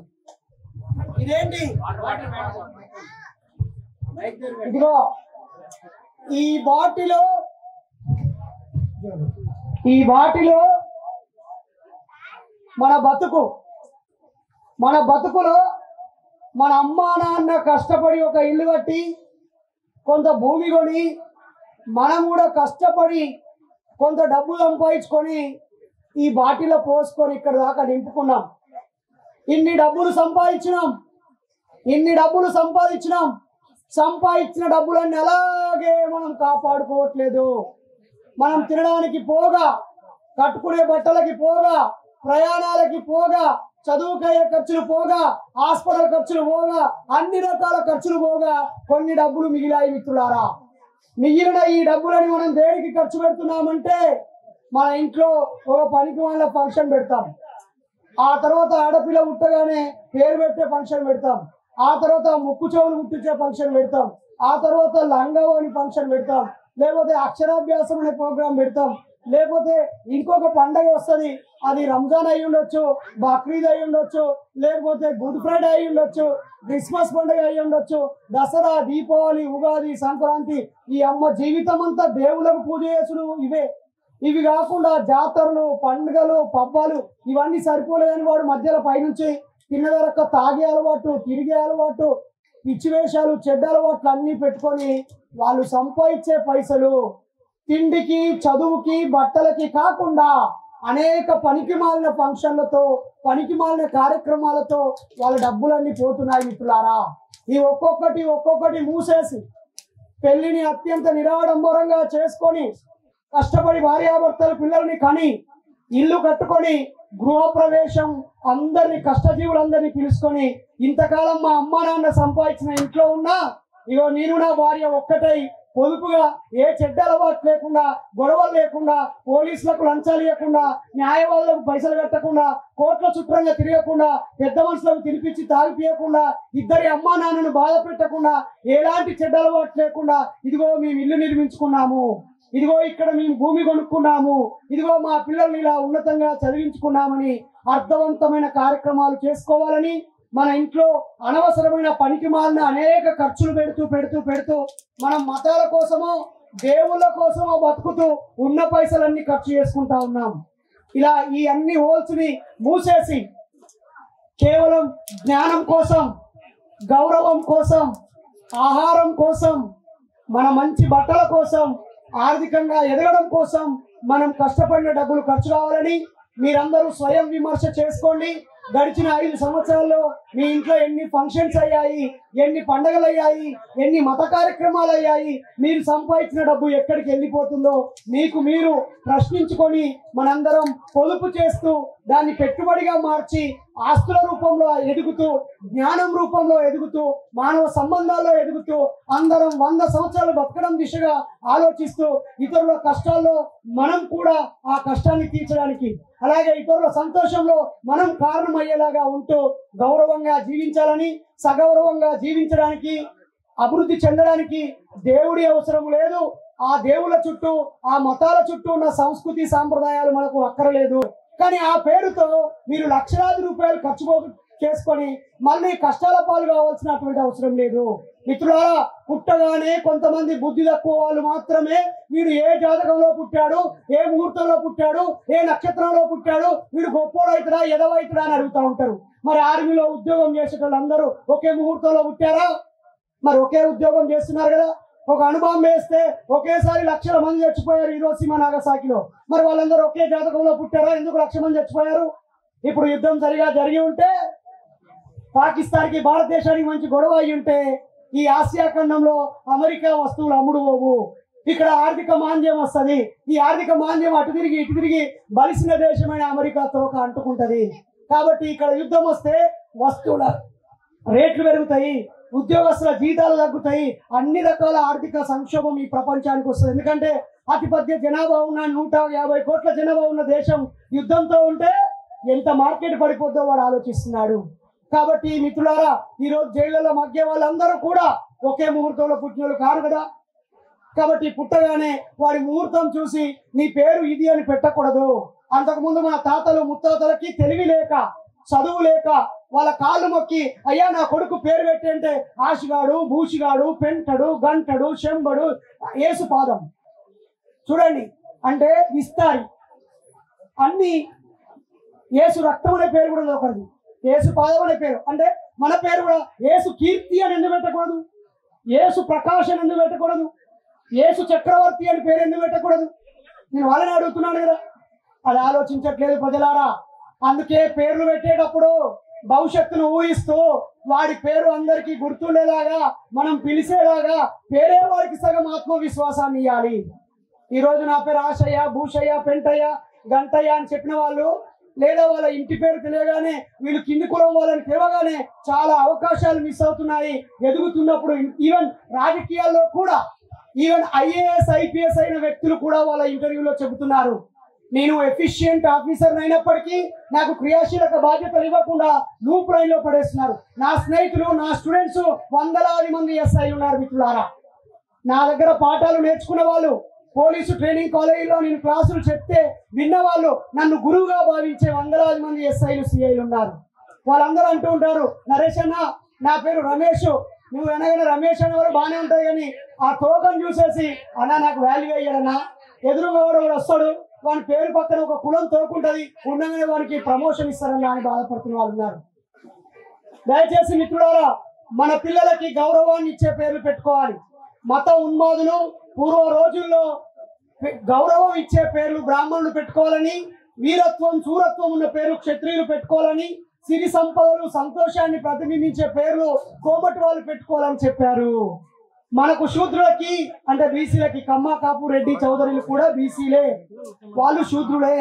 ఇదేంటి? ఇదిగో ఈ బాటిలో మన బతుకులో మన అమ్మా నాన్న కష్టపడి ఒక ఇల్లు కట్టి కొంత భూమి కొని, మనం కూడా కష్టపడి కొంత డబ్బు సంపాదించుకొని ఈ బాటిలో పోసుకొని ఇక్కడ దాకా నింపుకున్నాం. ఇన్ని డబ్బులు సంపాదించినాం. సంపాదించిన డబ్బులన్నీ అలాగే మనం కాపాడుకోవట్లేదు. మనం తినడానికి పోగా, కట్టుకునే బట్టలకి పోగా, ప్రయాణాలకి పోగా, చదువుకయ్యే ఖర్చులు పోగా, హాస్పిటల్ ఖర్చులు పోగా, అన్ని రకాల ఖర్చులు పోగా కొన్ని డబ్బులు మిగిలాయి మిత్రులారా. మిగిలిన ఈ డబ్బులని మనం దేనికి ఖర్చు పెడుతున్నామంటే, మన ఇంట్లో ఒక పనికి వాళ్ళ ఫంక్షన్ పెడతాం. ఆ తర్వాత ఆడపిల్ల పుట్టగానే పేరు పెట్టే ఫంక్షన్ పెడతాం. ఆ తర్వాత ముక్కు చెవులు కుట్టించే ఫంక్షన్ పెడతాం. ఆ తర్వాత లంగవని ఫంక్షన్ పెడతాం. లేకపోతే అక్షరాభ్యాసం అనే ప్రోగ్రాం పెడతాం. లేకపోతే ఇంకొక పండగ వస్తుంది, అది రంజాన్ అయి ఉండొచ్చు, బక్రీద్ అయి ఉండొచ్చు, లేకపోతే గుడ్ ఫ్రైడే అయి ఉండొచ్చు, క్రిస్మస్ పండుగ అయి ఉండొచ్చు, దసరా, దీపావళి, ఉగాది, సంక్రాంతి. ఈ అమ్మ జీవితం అంతా దేవుళ్ళకు పూజ చేసుడు ఇవే. ఇవి కాకుండా జాతరలు, పండుగలు, పబ్బాలు ఇవన్నీ సరిపోలేదని వాడు మధ్యలో పైనుంచి తిన్నదరక్క తాగే అలవాటు, తిరిగే అలవాటు, పిచ్చి వేషాలు, చెడ్డ అలవాట్లు అన్నీ పెట్టుకొని వాళ్ళు సంపాదించే పైసలు తిండికి, చదువుకి, బట్టలకి కాకుండా అనేక పనికి మాలిన ఫంక్షన్లతో, పనికి మాలిన కార్యక్రమాలతో వాళ్ళ డబ్బులన్నీ పోతున్నాయి మిత్రులారా. ఈ ఒక్కొక్కటి మూసేసి పెళ్లిని అత్యంత నిరాడంబరంగా చేసుకొని కష్టపడి భార్యాభర్తలు పిల్లల్ని కని ఇల్లు కట్టుకొని గృహప్రవేశం అందరినీ కష్టజీవులందరినీ పిలుచుకొని ఇంతకాలం మా అమ్మ నాన్న సంపాదించిన ఇంట్లో ఉన్నా ఇగో నేను నా భార్య ఒక్కటై పొదుపుగా ఏ చెడ్డ అలవాటు లేకుండా, గొడవలు లేకుండా, పోలీసులకు లంచాలు ఇవ్వకుండా, న్యాయవాదులకు పైసలు కట్టకుండా, కోట్ల చుట్టంగా తిరగకుండా, పెద్ద మనుషులకు తినిపించి తాగిపియకుండా, ఇద్దరి అమ్మా నాన్నను బాధ పెట్టకుండా, ఎలాంటి చెడ్డ అలవాటు లేకుండా ఇదిగో మేము ఇల్లు నిర్మించుకున్నాము, ఇదిగో ఇక్కడ మేము భూమి కొనుక్కున్నాము, ఇదిగో మా పిల్లల్ని ఇలా ఉన్నతంగా చదివించుకున్నామని అర్థవంతమైన కార్యక్రమాలు చేసుకోవాలని మన ఇంట్లో అనవసరమైన పనికి మాలిన అనేక ఖర్చులు పెడుతూ మనం మతాల కోసమో దేవుళ్ళ కోసమో బతుకుతూ ఉన్న పైసలన్నీ ఖర్చు చేసుకుంటా ఉన్నాం. ఇలా ఈ అన్ని హోల్స్ ని మూసేసి కేవలం జ్ఞానం కోసం, గౌరవం కోసం, ఆహారం కోసం, మన మంచి బట్టల కోసం, ఆర్థికంగా ఎదగడం కోసం మనం కష్టపడిన డబ్బులు ఖర్చు కావాలని మీరందరూ స్వయం విమర్శ చేసుకోండి. గడిచిన 5 సంవత్సరాల్లో మీ ఇంట్లో ఎన్ని ఫంక్షన్స్ అయ్యాయి, ఎన్ని పండుగలు అయ్యాయి, ఎన్ని మత కార్యక్రమాలు అయ్యాయి, మీరు సంపాదించిన డబ్బు ఎక్కడికి వెళ్ళిపోతుందో మీకు మీరు ప్రశ్నించుకొని మనందరం పొదుపు చేస్తూ దాన్ని పెట్టుబడిగా మార్చి ఆస్తుల రూపంలో ఎదుగుతూ, జ్ఞానం రూపంలో ఎదుగుతూ, మానవ సంబంధాల్లో ఎదుగుతూ అందరం 100 సంవత్సరాలు బతకడం దిశగా ఆలోచిస్తూ ఇతరుల కష్టాల్లో మనం కూడా ఆ కష్టాన్ని తీర్చడానికి, అలాగే ఇతరుల సంతోషంలో మనం కారణం అయ్యేలాగా ఉంటూ గౌరవంగా జీవించాలని, సగౌరవంగా జీవించడానికి, అభివృద్ధి చెందడానికి దేవుడి అవసరం లేదు. ఆ దేవుళ్ళ చుట్టూ, ఆ మతాల చుట్టూ ఉన్న సంస్కృతి సాంప్రదాయాలు మనకు అక్కరలేదు. కానీ ఆ పేరుతో మీరు లక్షలాది రూపాయలు ఖర్చు చేసుకొని మళ్ళీ కష్టాల పాలు కావాల్సినటువంటి అవసరం లేదు. మిత్రులారా, పుట్టగానే కొంతమంది బుద్ధి తక్కువ వాళ్ళు మాత్రమే వీడు ఏ జాతకంలో పుట్టాడు, ఏ ముహూర్తంలో పుట్టాడు, ఏ నక్షత్రంలో పుట్టాడు, వీడు గొప్పోడవుతాడా ఎదవవుతాడా అని అడుగుతూ ఉంటారు. మరి ఆర్మీలో ఉద్యోగం చేసేటోళ్ళందరూ ఒకే ముహూర్తంలో పుట్టారా? మరి ఒకే ఉద్యోగం చేస్తున్నారు కదా. ఒక అణుబాంబు వేస్తే ఒకేసారి లక్షల మంది చచ్చిపోయారు హీరోషిమా నాగసాకిలో. మరి వాళ్ళందరూ ఒకే జాతకంలో పుట్టారా? ఎందుకు 1,00,000 మంది చచ్చిపోయారు? ఇప్పుడు యుద్ధం సరిగా జరిగి ఉంటే, పాకిస్తాన్కి భారతదేశానికి మంచి గొడవ అయి ఉంటే ఈ ఆసియా ఖండంలో అమెరికా వస్తువులు అమ్ముడు పోవు. ఇక్కడ ఆర్థిక మాంద్యం వస్తుంది. ఈ ఆర్థిక మాంద్యం అటు తిరిగి ఇటు తిరిగి బలిసిన దేశమైన అమెరికా తోక అంటుకుంటది. కాబట్టి ఇక్కడ యుద్ధం వస్తే వస్తువుల రేట్లు పెరుగుతాయి, ఉద్యోగస్తుల జీతాలు తగ్గుతాయి, అన్ని రకాల ఆర్థిక సంక్షోభం ఈ ప్రపంచానికి వస్తుంది. ఎందుకంటే అతిపెద్ద జనాభా ఉన్న 150 కోట్ల జనాభా ఉన్న దేశం యుద్ధంతో ఉంటే ఎంత మార్కెట్ పడిపోద్దో వాడు ఆలోచిస్తున్నాడు. కాబట్టి మిత్రులారా, ఈరోజు జైళ్లలో మగ్గే వాళ్ళందరూ కూడా ఒకే ముహూర్తంలో పుట్టినోళ్ళు కారు కదా. కాబట్టి పుట్టగానే వాడి ముహూర్తం చూసి నీ పేరు ఇది అని పెట్టకూడదు. అంతకుముందు మన తాతలు ముత్తాతలకి తెలివి లేక, చదువు లేక వాళ్ళ కాళ్ళు మొక్కి అయ్యా నా కొడుకు పేరు పెట్టి అంటే ఆశిగాడు, భూషిగాడు, పెంటడు, గంటడు, శంబడు, ఏసు పాదం చూడండి అంటే విస్తారి అన్ని. ఏసు రక్తం అనే పేరు కూడా ఒకరిది, ఏసు పాదం అనే పేరు. అంటే మన పేరు కూడా ఏసు కీర్తి అని ఎందుకు పెట్టకూడదు? ఏసు ప్రకాశం ఎందుకు పెట్టకూడదు? ఏసు చక్రవర్తి అని పేరు ఎందుకు పెట్టకూడదు? నేను వాళ్ళని అడుగుతున్నాను కదా. అది ఆలోచించట్లేదు ప్రజలారా. అందుకే పేర్లు పెట్టేటప్పుడు భవిష్యత్తును ఊహిస్తూ వాడి పేరు అందరికీ గుర్తుండేలాగా, మనం పిలిచేలాగా పేరే వాడికి సగం ఆత్మవిశ్వాసాన్ని ఇవ్వాలి. ఈరోజు నా పేరు ఆశయ్య, భూషయ్య, పెంటయ్య, గంటయ్య అని చెప్పిన వాళ్ళు, లేదా వాళ్ళ ఇంటి పేరు తెలియగానే వీళ్ళు కింది కులం వాళ్ళని తెలియగానే చాలా అవకాశాలు మిస్ అవుతున్నాయి. ఎదుగుతున్నప్పుడు ఈవెన్ రాజకీయాల్లో కూడా, ఈవెన్ ఐఏఎస్ ఐపీఎస్ అయిన వ్యక్తులు కూడా వాళ్ళ ఇంటర్వ్యూలో చెబుతున్నారు, నేను ఎఫిషియెంట్ ఆఫీసర్ అయినప్పటికీ నాకు క్రియాశీలక బాధ్యతలు ఇవ్వకుండా లూప్ లైన్ లో పడేస్తున్నారు. నా స్నేహితులు, నా స్టూడెంట్స్ వందలాది మంది ఎస్ఐ ఉన్నారు మిత్రులారా. నా దగ్గర పాఠాలు నేర్చుకున్న వాళ్ళు, పోలీసు ట్రైనింగ్ కాలేజీలో నేను క్లాసులు చెప్తే విన్న వాళ్ళు, నన్ను గురువుగా భావించే వందలాది మంది ఎస్ఐలు, సిఐలు ఉన్నారు. వాళ్ళందరూ అంటూ ఉంటారు, నరేష్ అన్న నా పేరు రమేష్, నువ్వు అనగానే రమేష్ అనే వారు బాగానే ఉంటాయి, కానీ ఆ తోకను చూసేసి అన్న నాకు వాల్యూ అయ్యాడన్నా, ఎదురుగా వాడు వస్తాడు వాని పేరు పక్కన ఒక కులం తోకుంటది, ఉండగానే వానికి ప్రమోషన్ ఇస్తారని అని బాధపడుతున్న వాళ్ళు ఉన్నారు. దయచేసి మిత్రులారా, మన పిల్లలకి గౌరవాన్ని ఇచ్చే పేర్లు పెట్టుకోవాలి. మత ఉన్మాదులు పూర్వ రోజుల్లో గౌరవం ఇచ్చే పేర్లు బ్రాహ్మణులు పెట్టుకోవాలని, వీరత్వం శూరత్వం ఉన్న పేర్లు క్షత్రియులు పెట్టుకోవాలని, సిరి సంపదలు సంతోషాన్ని ప్రతిబింబించే పేర్లు కోమటి వాళ్ళు పెట్టుకోవాలని చెప్పారు. మనకు శూద్రులకి అంటే బీసీలకి కమ్మ, కాపు, రెడ్డి, చౌదరులు కూడా బీసీలే, వాళ్ళు శూద్రులే.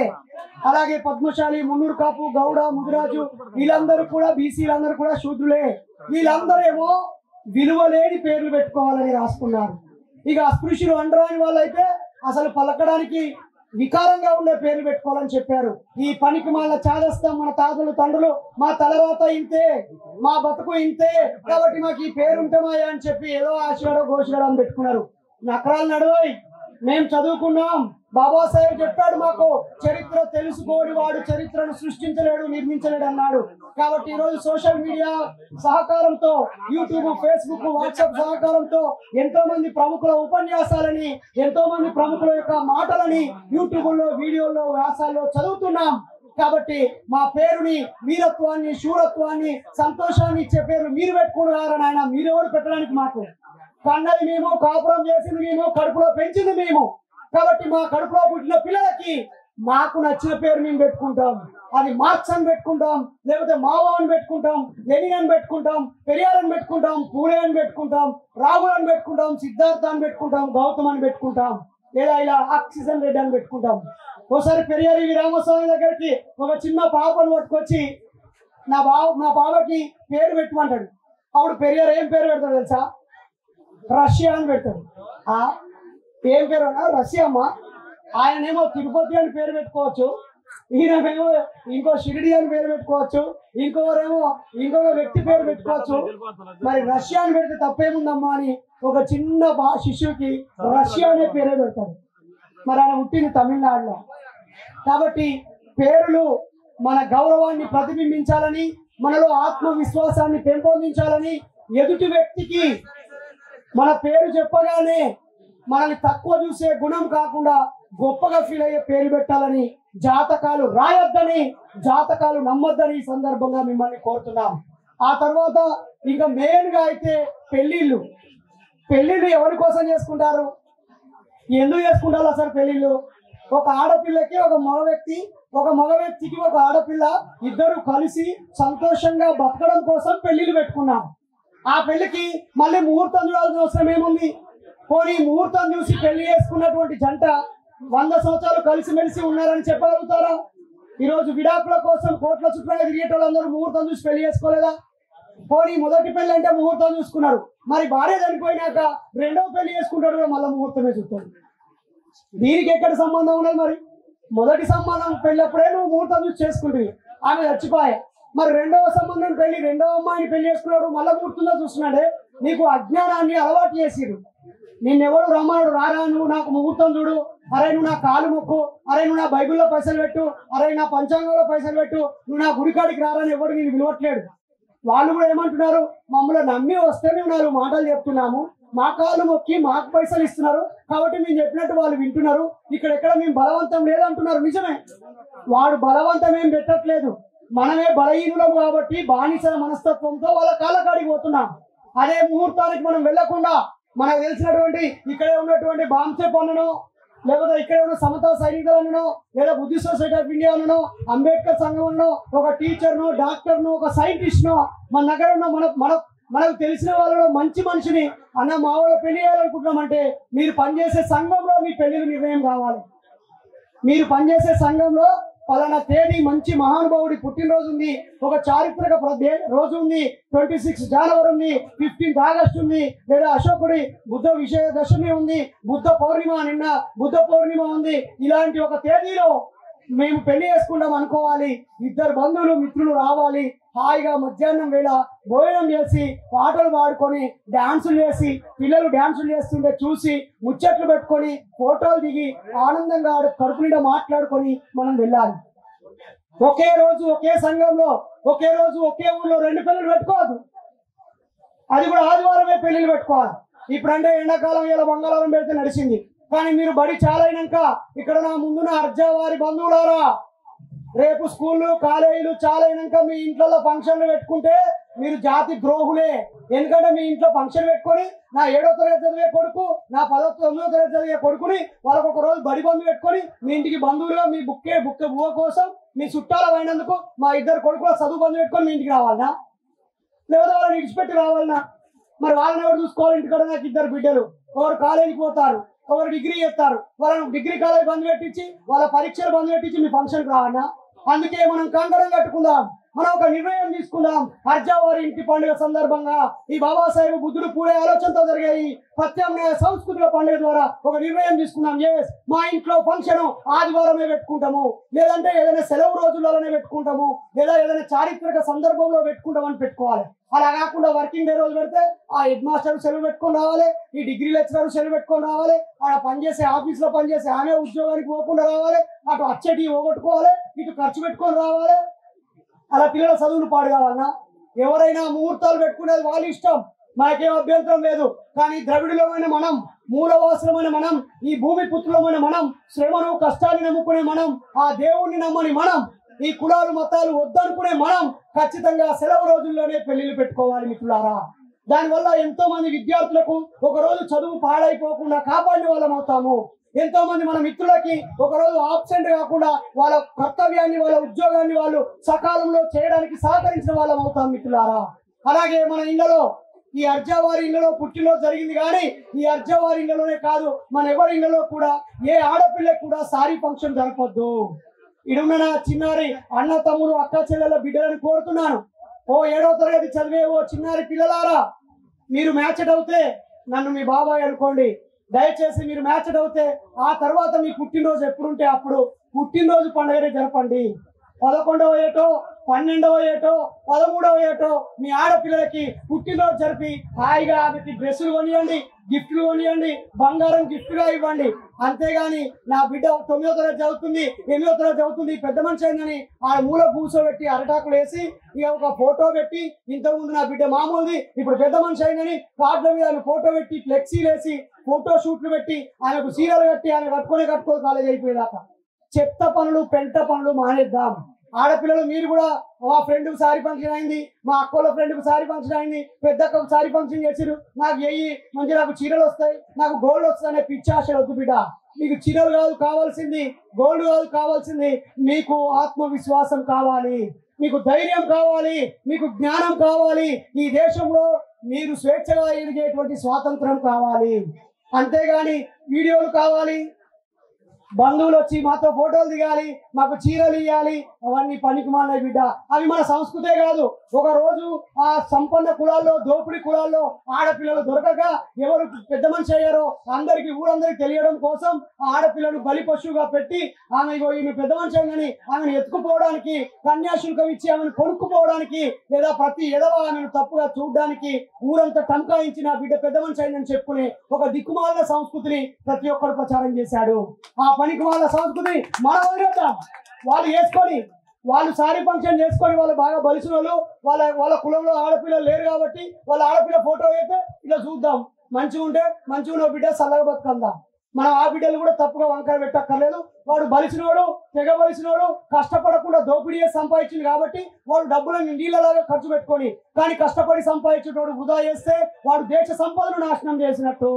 అలాగే పద్మశాలి, మున్నూరు కాపు, గౌడ, ముదిరాజు వీళ్ళందరూ కూడా బీసీలందరూ కూడా శూద్రులే. వీళ్ళందరూ ఏమో విలువలేని పేర్లు పెట్టుకోవాలని రాసుకున్నారు. ఇక అస్పృశ్యులు అంటరాని వాళ్ళైతే అసలు పలకడానికి వికారంగా ఉండే పేర్లు పెట్టుకోవాలని చెప్పారు. ఈ పనికి మాల చాదస్తాం మన తాతలు తండ్రులు, మా తలరాత ఇంతే, మా బతుకు ఇంతే, కాబట్టి మాకు ఈ పేరు ఉంటమాయా అని చెప్పి ఏదో ఆశగాడో ఘోషగాడో అని పెట్టుకున్నారు. నకరాలు నడవాయి. మేము చదువుకున్నాం, బాబాసాహెబ్ చెప్పాడు మాకు, చరిత్ర తెలుసుకోని వాడు చరిత్రను సృష్టించలేడు, నిర్మించలేడు అన్నాడు. కాబట్టి ఈరోజు సోషల్ మీడియా సహకారంతో, యూట్యూబ్, ఫేస్బుక్, వాట్సాప్ సహకారంతో ఎంతో మంది ప్రముఖుల ఉపన్యాసాలని, ఎంతో మంది ప్రముఖుల యొక్క మాటలని యూట్యూబ్ లో, వీడియోల్లో, వ్యాసాల్లో చదువుతున్నాం. కాబట్టి మా పేరుని వీరత్వాన్ని, శూరత్వాన్ని, సంతోషాన్ని ఇచ్చే పేర్లు మీరు పెట్టుకున్నారని ఆయన మీరెవరు పెట్టడానికి? మాకు కన్నది మేము, కాపురం చేసింది మేము, కడుపులో పెంచింది మేము. కాబట్టి మా కడుపులో పుట్టిన పిల్లలకి మాకు నచ్చిన పేరు మేము పెట్టుకుంటాం. అది మార్క్స్ అని పెట్టుకుంటాం, లేకపోతే మావో అని పెట్టుకుంటాం, లెనిన్ అని పెట్టుకుంటాం, పెరియార్ అని పెట్టుకుంటాం, పూలే అని పెట్టుకుంటాం, రాహుల్ అని పెట్టుకుంటాం, సిద్ధార్థ అని పెట్టుకుంటాం, గౌతమ్ అని పెట్టుకుంటాం, లేదా ఇలా ఆక్సిజన్ రెడ్డి అని పెట్టుకుంటాం. ఒకసారి పెరియార్ రామస్వామి దగ్గరికి ఒక చిన్న పాపను పట్టుకొచ్చి మా బాబాకి పేరు పెట్టమంటాడు. అప్పుడు పెరియార్ ఏం పేరు పెడతాడు తెలుసా? రష్యా అని పెడతాడు. ఏం పేరు అన్నా? రష్యా అమ్మ. ఆయనేమో తిరుపతి అని పేరు పెట్టుకోవచ్చు, ఈయనమేమో ఇంకో షిరిడి అని పేరు పెట్టుకోవచ్చు, ఇంకొకరేమో ఇంకొక వ్యక్తి పేరు పెట్టుకోవచ్చు. మరి రష్యా అని పెడితే తప్పేముందమ్మా అని ఒక చిన్న శిశువుకి రష్యా అనే పేరే పెడతాడు. మరి ఆయన పుట్టింది తమిళనాడులో. కాబట్టి పేర్లు మన గౌరవాన్ని ప్రతిబింబించాలని, మనలో ఆత్మవిశ్వాసాన్ని పెంపొందించాలని, ఎదుటి వ్యక్తికి మన పేరు చెప్పగానే మనల్ని తక్కువ చూసే గుణం కాకుండా గొప్పగా ఫీల్ అయ్యే పేరు పెట్టాలని, జాతకాలు రాయొద్దని, జాతకాలు నమ్మొద్దని ఈ సందర్భంగా మిమ్మల్ని కోరుతున్నాం. ఆ తర్వాత ఇంకా మెయిన్ గా అయితే పెళ్లిళ్ళు ఎవరి కోసం చేసుకుంటారు? ఎందుకు చేసుకుంటారు అసలు పెళ్లిళ్ళు? ఒక ఆడపిల్లకి ఒక మగ వ్యక్తికి ఒక ఆడపిల్ల ఇద్దరు కలిసి సంతోషంగా బతకడం కోసం పెళ్లిళ్ళు పెట్టుకున్నాం. ఆ పెళ్లికి మళ్ళీ ముహూర్తం చూడాల్సిన అవసరం ఏముంది? పోనీ ముహూర్తం చూసి పెళ్లి చేసుకున్నటువంటి జంట 100 సంవత్సరాలు కలిసిమెలిసి ఉన్నారని చెప్పగలుగుతారా? ఈరోజు విడాకుల కోసం కోట్ల చుట్టూ తిరిగేటోళ్ళందరూ ముహూర్తం చూసి పెళ్లి చేసుకోలేదా? పోనీ మొదటి పెళ్లి అంటే ముహూర్తం చూసుకున్నారు, మరి భార్య చనిపోయినాక రెండవ పెళ్లి చేసుకుంటాడు కూడా మళ్ళీ ముహూర్తమే చూస్తాడు. దీనికి ఎక్కడ సంబంధం ఉన్నది? మరి మొదటి సంబంధం పెళ్ళప్పుడే నువ్వు ముహూర్తం చూసి చేసుకుంటుంది, ఆమె చచ్చిపోయా. మరి రెండవ సంబంధం పెళ్లి, రెండవ అమ్మాయిని పెళ్లి చేసుకున్నాడు, మళ్ళీ ముహూర్తంలో చూస్తున్నాడే. నీకు అజ్ఞానాన్ని అలవాటు చేసిరు. నిన్నెవడు రమ్మన్నాడు? రారా, నువ్వు నాకు ముహూర్తం చూడు, అరే నువ్వు నా కాలు మొక్కు, అరే నువ్వు నా బైబిల్లో పైసలు పెట్టు, అరే నా పంచాంగంలో పైసలు పెట్టు, నువ్వు నా గుడికాడికి రారని ఎవడు నేను పిలవట్లేడు. వాళ్ళు కూడా ఏమంటున్నారు? మమ్మల్ని నమ్మి వస్తే మేము 4 మాటలు చెప్తున్నాము, మా కాళ్ళు మొక్కి మాకు పైసలు ఇస్తున్నారు, కాబట్టి మేము చెప్పినట్టు వాళ్ళు వింటున్నారు, ఇక్కడెక్కడ మేము బలవంతం లేదంటున్నారు. నిజమే, వాడు బలవంతం ఏం పెట్టట్లేదు, మనమే బలహీనులం కాబట్టి బానిసల మనస్తత్వంతో వాళ్ళ కాళ్ళకాడికి పోతున్నాం. అదే ముహూర్తానికి మనం వెళ్లకుండా మనకు తెలిసినటువంటి ఇక్కడే ఉన్నటువంటి బాంసెప్ అన్ననో, లేకపోతే ఇక్కడే ఉన్న సమతా సైనికులనో, లేదా బుద్ధిస్ట్ సొసైటీ ఆఫ్ ఇండియా అనో, అంబేద్కర్ సంఘం అనో, ఒక టీచర్నో, డాక్టర్నో, ఒక సైంటిస్ట్నో, మన దగ్గర ఉన్న మనకు తెలిసిన వాళ్ళలో మంచి మనిషిని అన్న మా వాళ్ళ పెళ్లి చేయాలనుకుంటున్నామంటే మీరు పనిచేసే సంఘంలో మీ పెళ్లి నిర్ణయం కావాలి. మీరు పనిచేసే సంఘంలో పలానా తేదీ మంచి మహానుభావుడి పుట్టినరోజు ఉంది, ఒక చారిత్రక రోజు ఉంది, 26 జనవరి ఉంది, 15 ఆగస్టు ఉంది, లేదా అశోకుడి బుద్ధ విజయదశమి ఉంది, బుద్ధ పౌర్ణిమ నిన్న బుద్ధ పౌర్ణిమ ఉంది. ఇలాంటి ఒక తేదీలో మేము పెళ్లి చేసుకుంటాం అనుకోవాలి. 2 బంధువులు మిత్రులు రావాలి, హాయిగా మధ్యాహ్నం వేళ భోజనం చేసి పాటలు పాడుకొని డాన్సులు చేసి, పిల్లలు డాన్సులు చేస్తుంటే చూసి ముచ్చట్లు పెట్టుకొని ఫోటోలు దిగి ఆనందంగా కడుపు నిండా మాట్లాడుకొని మనం వెళ్ళాలి. ఒకే రోజు ఒకే సంఘంలో ఒకే రోజు ఒకే ఊళ్ళో 2 పెళ్లిళ్ళు పెట్టుకోవద్దు. అది కూడా ఆదివారమే పెళ్లిళ్ళు పెట్టుకోవాలి. ఇప్పుడంటే ఎండాకాలం ఇలా మంగళవారం పెడితే నడిచింది, కానీ మీరు బడి చాలైనాక ఇక్కడ నా ముందున అర్జావారి బంధువులారా, రేపు స్కూళ్ళు కాలేజీలు చాలైనాక మీ ఇంట్లో ఫంక్షన్లు పెట్టుకుంటే మీరు జాతి ద్రోహులే. ఎందుకంటే మీ ఇంట్లో ఫంక్షన్ పెట్టుకొని నా 7వ తరగతి చదివే కొడుకు, నా 9వ తరగతి చదివే కొడుకుని వాళ్ళకు ఒక రోజు బడి బంధు పెట్టుకొని మీ ఇంటికి బంధువులుగా మీ బువ్వ కోసం మీ చుట్టాల అయినందుకు మా 2 కొడుకుల చదువు బంధు పెట్టుకొని మీ ఇంటికి రావాలనా, లేదా వాళ్ళని విడిచిపెట్టి రావాలనా? మరి వాళ్ళని ఎవరు చూసుకోవాలి? ఇంటికాడ నాకు 2 బిడ్డలు, ఒకరు కాలేజీకి పోతారు, ఒకరు డిగ్రీ చేస్తారు. వాళ్ళని డిగ్రీ కాలేజ్ బంద్ పెట్టించి వాళ్ళ పరీక్షలు బంద్ పెట్టించి మీ ఫంక్షన్కి రావన్నా? అందుకే మనం కంకణం కట్టుకుందాం, మనం ఒక నిర్ణయం తీసుకుందాం. అర్జావారి ఇంటి పండుగ సందర్భంగా ఈ బాబాసాహెబ్ బుద్ధుడు పూడే ఆలోచనతో జరిగే ఈ ప్రత్యామ్నాయ సాంస్కృతిక పండుగ ద్వారా ఒక నిర్ణయం తీసుకుందాం. మా ఇంట్లో ఫంక్షన్ ఆదివారమే పెట్టుకుంటాము, లేదంటే ఏదైనా సెలవు రోజులలోనే పెట్టుకుంటాము, లేదా ఏదైనా చారిత్రక సందర్భంలో పెట్టుకుంటామని పెట్టుకోవాలి. అలా కాకుండా వర్కింగ్ డే రోజు పెడితే ఆ హెడ్ మాస్టర్ సెలవు పెట్టుకొని రావాలి, ఈ డిగ్రీ లెక్చరర్ సెలవు పెట్టుకొని రావాలి, ఆడ పనిచేసే ఆఫీస్లో పనిచేసే ఆమె ఉద్యోగానికి పోకుండా రావాలి, అటు వచ్చేటి పోగొట్టుకోవాలి, ఇటు ఖర్చు పెట్టుకొని రావాలి. అలా పిల్లల చదువులు పాడు కావాలన్నా? ఎవరైనా ముహూర్తాలు పెట్టుకునేది వాళ్ళ ఇష్టం, మనకేం అభ్యంతరం లేదు. కానీ ద్రవిడులమైన మనం, మూలవాసులమైన మనం, ఈ భూమి పుత్రులమైన మనం, శ్రమను కష్టాన్ని నమ్ముకునే మనం, ఆ దేవుణ్ణి నమ్మని మనం, ఈ కులాలు మతాలు వద్దనుకునే మనం ఖచ్చితంగా సెలవు రోజుల్లోనే పెళ్లిళ్ళు పెట్టుకోవాలి మిత్రులారా. దానివల్ల ఎంతో మంది విద్యార్థులకు ఒక రోజు చదువు పాడైపోకుండా కాపాడిన వాళ్ళం అవుతాము. ఎంతో మంది మన మిత్రులకి ఒకరోజు ఆబ్సెంట్ కాకుండా వాళ్ళ కర్తవ్యాన్ని, వాళ్ళ ఉద్యోగాన్ని వాళ్ళు సకాలంలో చేయడానికి సహకరించిన వాళ్ళం అవుతాం మిత్రులారా. అలాగే మన ఇళ్లలో, ఈ అర్జావారి ఇళ్లలో పుట్టినరోజు జరిగింది, కానీ ఈ అర్జావారి ఇళ్లలోనే కాదు, మన ఎవరి ఇళ్లలో కూడా ఏ ఆడపిల్లకి కూడా సారీ ఫంక్షన్ జరపొద్దు. ఇడున్న నా చిన్నారి అన్న తమ్ముడు అక్క చెల్లెల బిడ్డలని కోరుతున్నాను. ఓ 7వ తరగతి చదివే ఓ చిన్నారి పిల్లలారా, మీరు మ్యాచ్డ్ అవుతే నన్ను మీ బాబాయ్ అనుకోండి. దయచేసి మీరు మ్యాచ్డ్ అవుతే ఆ తర్వాత మీ పుట్టినరోజు ఎప్పుడుంటే అప్పుడు పుట్టినరోజు పండుగనే జరపండి. 11వ ఏటో, 12వ ఏటో, 13వ ఏటో మీ ఆడపిల్లలకి పుట్టినరోజు జరిపి హాయిగా ఆమెకి డ్రెస్సులు కొనియండి, గిఫ్ట్లు కొనియండి, బంగారం గిఫ్ట్గా ఇవ్వండి. అంతేగాని నా బిడ్డ 9వ తరగతి చదువుతుంది, 8వ తరగతి చదువుతుంది, పెద్ద మనిషి అయిందని ఆ మూల కూర్చోబెట్టి అరటాకులు వేసి ఇక ఒక ఫోటో పెట్టి, ఇంతకుముందు నా బిడ్డ మామూలుది ఇప్పుడు పెద్ద మనిషి అయిందని కార్డుల మీద ఆమె ఫోటో పెట్టి ఫ్లెక్సీలు వేసి ఫోటో షూట్లు పెట్టి ఆమెకు చీరలు కట్టి ఆమె కట్టుకో కాలేజ్ అయిపోయేదాకా చెత్త పనులు పెంట పనులు మానేద్దాం. ఆడపిల్లలు మీరు కూడా మా ఫ్రెండ్కి సారీ ఫంక్షన్ అయింది, మా అక్కల ఫ్రెండ్కి సారీ ఫంక్షన్ అయింది, పెద్ద అక్కకు సారీ ఫంక్షన్ చేసిరు, నాకు మంచి నాకు చీరలు వస్తాయి, నాకు గోల్డ్ వస్తాయి అనే పిచ్చాశ వద్దు బిడ్డ. మీకు చీరలు కాదు కావాల్సింది, గోల్డ్ కాదు కావాల్సింది, మీకు ఆత్మవిశ్వాసం కావాలి, మీకు ధైర్యం కావాలి, మీకు జ్ఞానం కావాలి. ఈ దేశంలో మీరు స్వేచ్ఛగా ఎదిగేటువంటి స్వాతంత్రం కావాలి. అంతేగాని వీడియోలు కావాలి, బంధువులు వచ్చి మాతో ఫోటోలు దిగాలి, మాకు చీరలు ఇవ్వాలి, అవన్నీ పనికి మానే బిడ్డ. అవి మన సంస్కృతే కాదు. ఒక రోజు ఆ సంపన్న కులాల్లో, దోపిడీ కులాల్లో ఆడపిల్లలు దొరకక ఎవరు పెద్ద మనిషి అయ్యారో అందరికి ఊరందరికి తెలియడం కోసం ఆ ఆడపిల్లను బలి పశువుగా పెట్టి ఈమె పెద్ద మనిషి అయిందని ఆమెను ఎత్తుకుపోవడానికి, కన్యాశుల్కం ఇచ్చి ఆమెను కొనుక్కుపోవడానికి, లేదా ప్రతి ఎదవ ఆమెను తప్పుగా చూడడానికి ఊరంతా టంకాయించి నా బిడ్డ పెద్ద మనిషి అయిందని చెప్పుకునే ఒక దిక్కుమాలిన సంస్కృతిని ప్రతి ఒక్కరు ప్రచారం చేశాడు. ఆ పనికి వాళ్ళ సంస్కృతి మనం వదిలేద్దాం. వాళ్ళు చేసుకొని, వాళ్ళు సారీ ఫంక్షన్ చేసుకొని వాళ్ళు బాగా బలిసిన వాళ్ళు, వాళ్ళ కులంలో ఆడపిల్లలు లేరు కాబట్టి వాళ్ళ ఆడపిల్ల ఫోటో అయితే ఇలా చూద్దాం, మంచిగా ఉంటే మంచిగా ఉన్న బిడ్డ చల్లగా బతుకందాం. మనం ఆ బిడ్డలు కూడా తప్పుగా వంకాయ పెట్టక్కర్లేదు. వాడు బలిసినోడు, తెగ బలిసినోడు, కష్టపడకుండా దోపిడీ సంపాదించింది కాబట్టి వాడు డబ్బులను నీళ్ళలాగా ఖర్చు పెట్టుకొని, కానీ కష్టపడి సంపాదించేటోడు వృధా చేస్తే వాడు దేశ సంపదను నాశనం చేసినట్టు.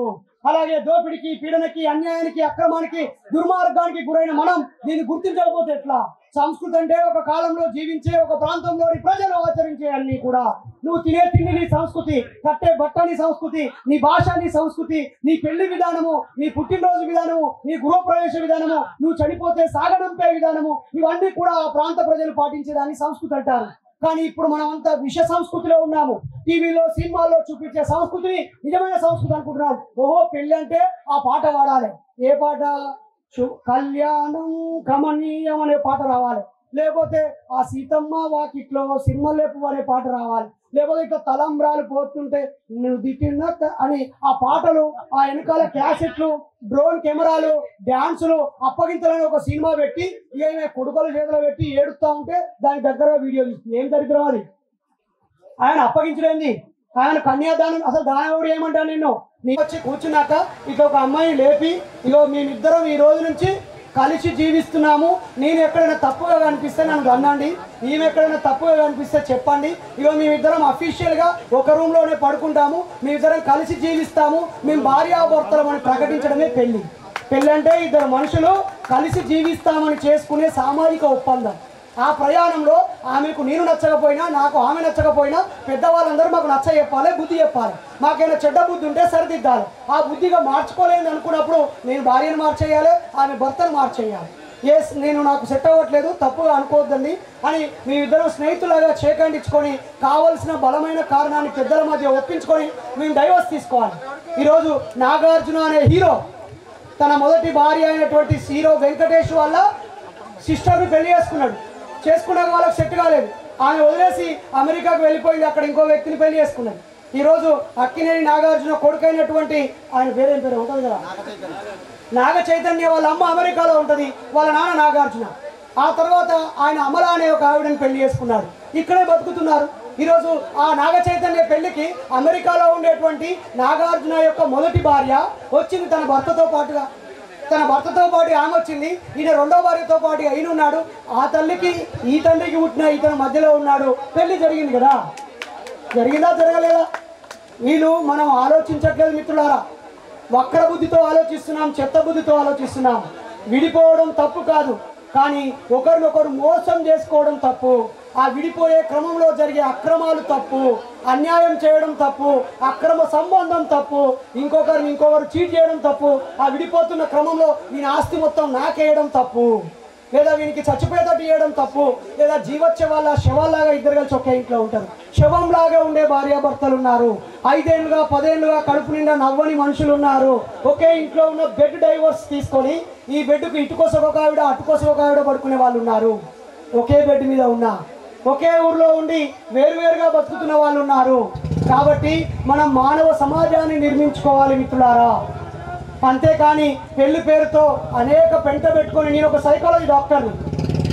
అలాగే దోపిడికి, పీడనకి, అన్యాయానికి, అక్రమానికి, దుర్మార్గానికి గురైన మనం దీన్ని గుర్తించకపోతే ఎట్లా? సంస్కృతి అంటే ఒక కాలంలో జీవించే ఒక ప్రాంతంలోని ప్రజలు ఆచరించే అన్ని కూడా. నువ్వు తినే తిండి నీ సంస్కృతి, కట్టే బట్ట నీ సంస్కృతి, నీ భాష నీ సంస్కృతి, నీ పెళ్లి విధానము, నీ పుట్టినరోజు విధానము, నీ గృహప్రవేశ విధానము, నువ్వు చనిపోతే సాగనంపే విధానము, ఇవన్నీ కూడా ఆ ప్రాంత ప్రజలు పాటించేదాన్ని సంస్కృతి అంటారు. కానీ ఇప్పుడు మనం అంతా విష సంస్కృతిలో ఉన్నాము. టీవీలో, సినిమాల్లో చూపించే సంస్కృతిని నిజమైన సంస్కృతి అనుకుంటున్నాం. ఓహో పెళ్లి అంటే ఆ పాట పాడాలి. ఏ పాట? కళ్యాణం కమనీయం అనే పాట రావాలి, లేకపోతే ఆ సీతమ్మ వాకిట్లో సినిమలేపు అనే పాట రావాలి, లేకపోతే ఇట్లా తలంబ్రాలు పోతుంటే నువ్వు దిట్టిన అని ఆ పాటలు, ఆ వెనకాల క్యాసెట్లు, డ్రోన్ కెమెరాలు, డ్యాన్సులు, అప్పగింతలని ఒక సినిమా పెట్టి ఇక కొడుకుల చేతిలో పెట్టి ఏడుస్తా ఉంటే దాని దగ్గర వీడియో తీస్తుంది. ఏం దరిద్రం అది? ఆయన అప్పగించలేంది. ఆయన కన్యాదానం అసలు దానవుడు ఏమంటాను నిన్ను నీకు వచ్చి కూర్చున్నాక ఇక ఒక అమ్మాయిని లేపి ఇగో మేమిద్దరం ఈ రోజు నుంచి కలిసి జీవిస్తున్నాము, నేను ఎక్కడైనా తప్పుగా కనిపిస్తే నన్ను అనండి, మేము ఎక్కడైనా తప్పుగా కనిపిస్తే చెప్పండి, ఇగో మేమిద్దరం అఫీషియల్గా ఒక రూమ్లోనే పడుకుంటాము, మేమిద్దరం కలిసి జీవిస్తాము, మేము భార్యాభర్తలం అని ప్రకటించడమే పెళ్లి. పెళ్ళి అంటే ఇద్దరు మనుషులు కలిసి జీవిస్తామని చేసుకునే సామాజిక ఒప్పందం. ఆ ప్రయాణంలో ఆమెకు నేను నచ్చకపోయినా నాకు ఆమె నచ్చకపోయినా పెద్దవాళ్ళందరూ మాకు నచ్చ చెప్పాలి, బుద్ధి చెప్పాలి, మాకైనా చెడ్డ బుద్ధి ఉంటే సరిదిద్దాలి. ఆ బుద్ధిగా మార్చుకోలేని అనుకున్నప్పుడు నేను భార్యను మార్చేయాలి, ఆమె భర్తను మార్చేయాలి. ఎస్ నేను నాకు సెట్ అవ్వట్లేదు తప్పుగా అనుకోవద్దండి అని మేమిద్దరం స్నేహితులాగా చేకండించుకొని కావలసిన బలమైన కారణాన్ని పెద్దల మధ్య ఒప్పించుకొని మేము డైవర్స్ తీసుకోవాలి. ఈరోజు నాగార్జున అనే హీరో తన మొదటి భార్య అయినటువంటి హీరో వెంకటేష్ వాళ్ళ సిస్టర్ని పెళ్లి చేసుకున్నాక వాళ్ళకి సెట్ కాలేదు, ఆమె వదిలేసి అమెరికాకు వెళ్ళిపోయింది, అక్కడ ఇంకో వ్యక్తిని పెళ్లి చేసుకున్నది. ఈరోజు అక్కినేని నాగార్జున కొడుకైనటువంటి ఆయన పేరేం పేరు ఉంటుంది కదా నాగ చైతన్య వాళ్ళ అమ్మ అమెరికాలో ఉంటుంది, వాళ్ళ నాన్న నాగార్జున. ఆ తర్వాత ఆయన అమల అనే ఒక ఆవిడని పెళ్లి చేసుకున్నాడు, ఇక్కడే బతుకుతున్నారు. ఈరోజు ఆ నాగ చైతన్య పెళ్లికి అమెరికాలో ఉండేటువంటి నాగార్జున యొక్క మొదటి భార్య వచ్చింది తన భర్తతో పాటుగా. తన భర్తతో పాటు ఆమె వచ్చింది, ఈయన రెండో భార్యతో పాటు ఈయన ఉన్నాడు. ఆ తల్లికి ఈ తండ్రికి పుట్టిన ఇతను మధ్యలో ఉన్నాడు, పెళ్లి జరిగింది కదా. జరిగిందా జరగలేదా? వీళ్ళు మనం ఆలోచించట్లేదు మిత్రులారా, వక్ర బుద్ధితో ఆలోచిస్తున్నాం, చెత్త బుద్ధితో ఆలోచిస్తున్నాం. విడిపోవడం తప్పు కాదు, కానీ ఒకరినొకరు మోసం చేసుకోవడం తప్పు. ఆ విడిపోయే క్రమంలో జరిగే అక్రమాలు తప్పు, అన్యాయం చేయడం తప్పు, అక్రమ సంబంధం తప్పు, ఇంకొకరు చీట్ చేయడం తప్పు. ఆ విడిపోతున్న క్రమంలో వీని ఆస్తి మొత్తం నాకేయడం తప్పు, లేదా వీనికి చచ్చిపోయేటట్టు చేయడం తప్పు, లేదా జీవోత్సవ వాళ్ళ శవాల్లాగా ఇద్దరు కలిసి ఒకే ఇంట్లో ఉంటారు. శవంలాగా ఉండే భార్యాభర్తలు ఉన్నారు, 5 ఏళ్ళుగా 10 ఏళ్ళుగా కడుపు నిండా నవ్వని మనుషులు ఉన్నారు. ఒకే ఇంట్లో ఉన్న బెడ్ డైవర్స్ తీసుకొని ఈ బెడ్కు ఇటుకోసం ఒక ఆవిడ అటుకోసం ఒక ఆవిడ పడుకునే వాళ్ళు ఉన్నారు. ఒకే బెడ్ మీద ఉన్న ఒకే ఊర్లో ఉండి వేరువేరుగా బతుకుతున్న వాళ్ళు ఉన్నారు. కాబట్టి మనం మానవ సమాజాన్ని నిర్మించుకోవాలి మిత్రులారా. అంతేకాని పెళ్లి పేరుతో అనేక పెంట పెట్టుకొని, నేను ఒక సైకాలజీ డాక్టర్ని,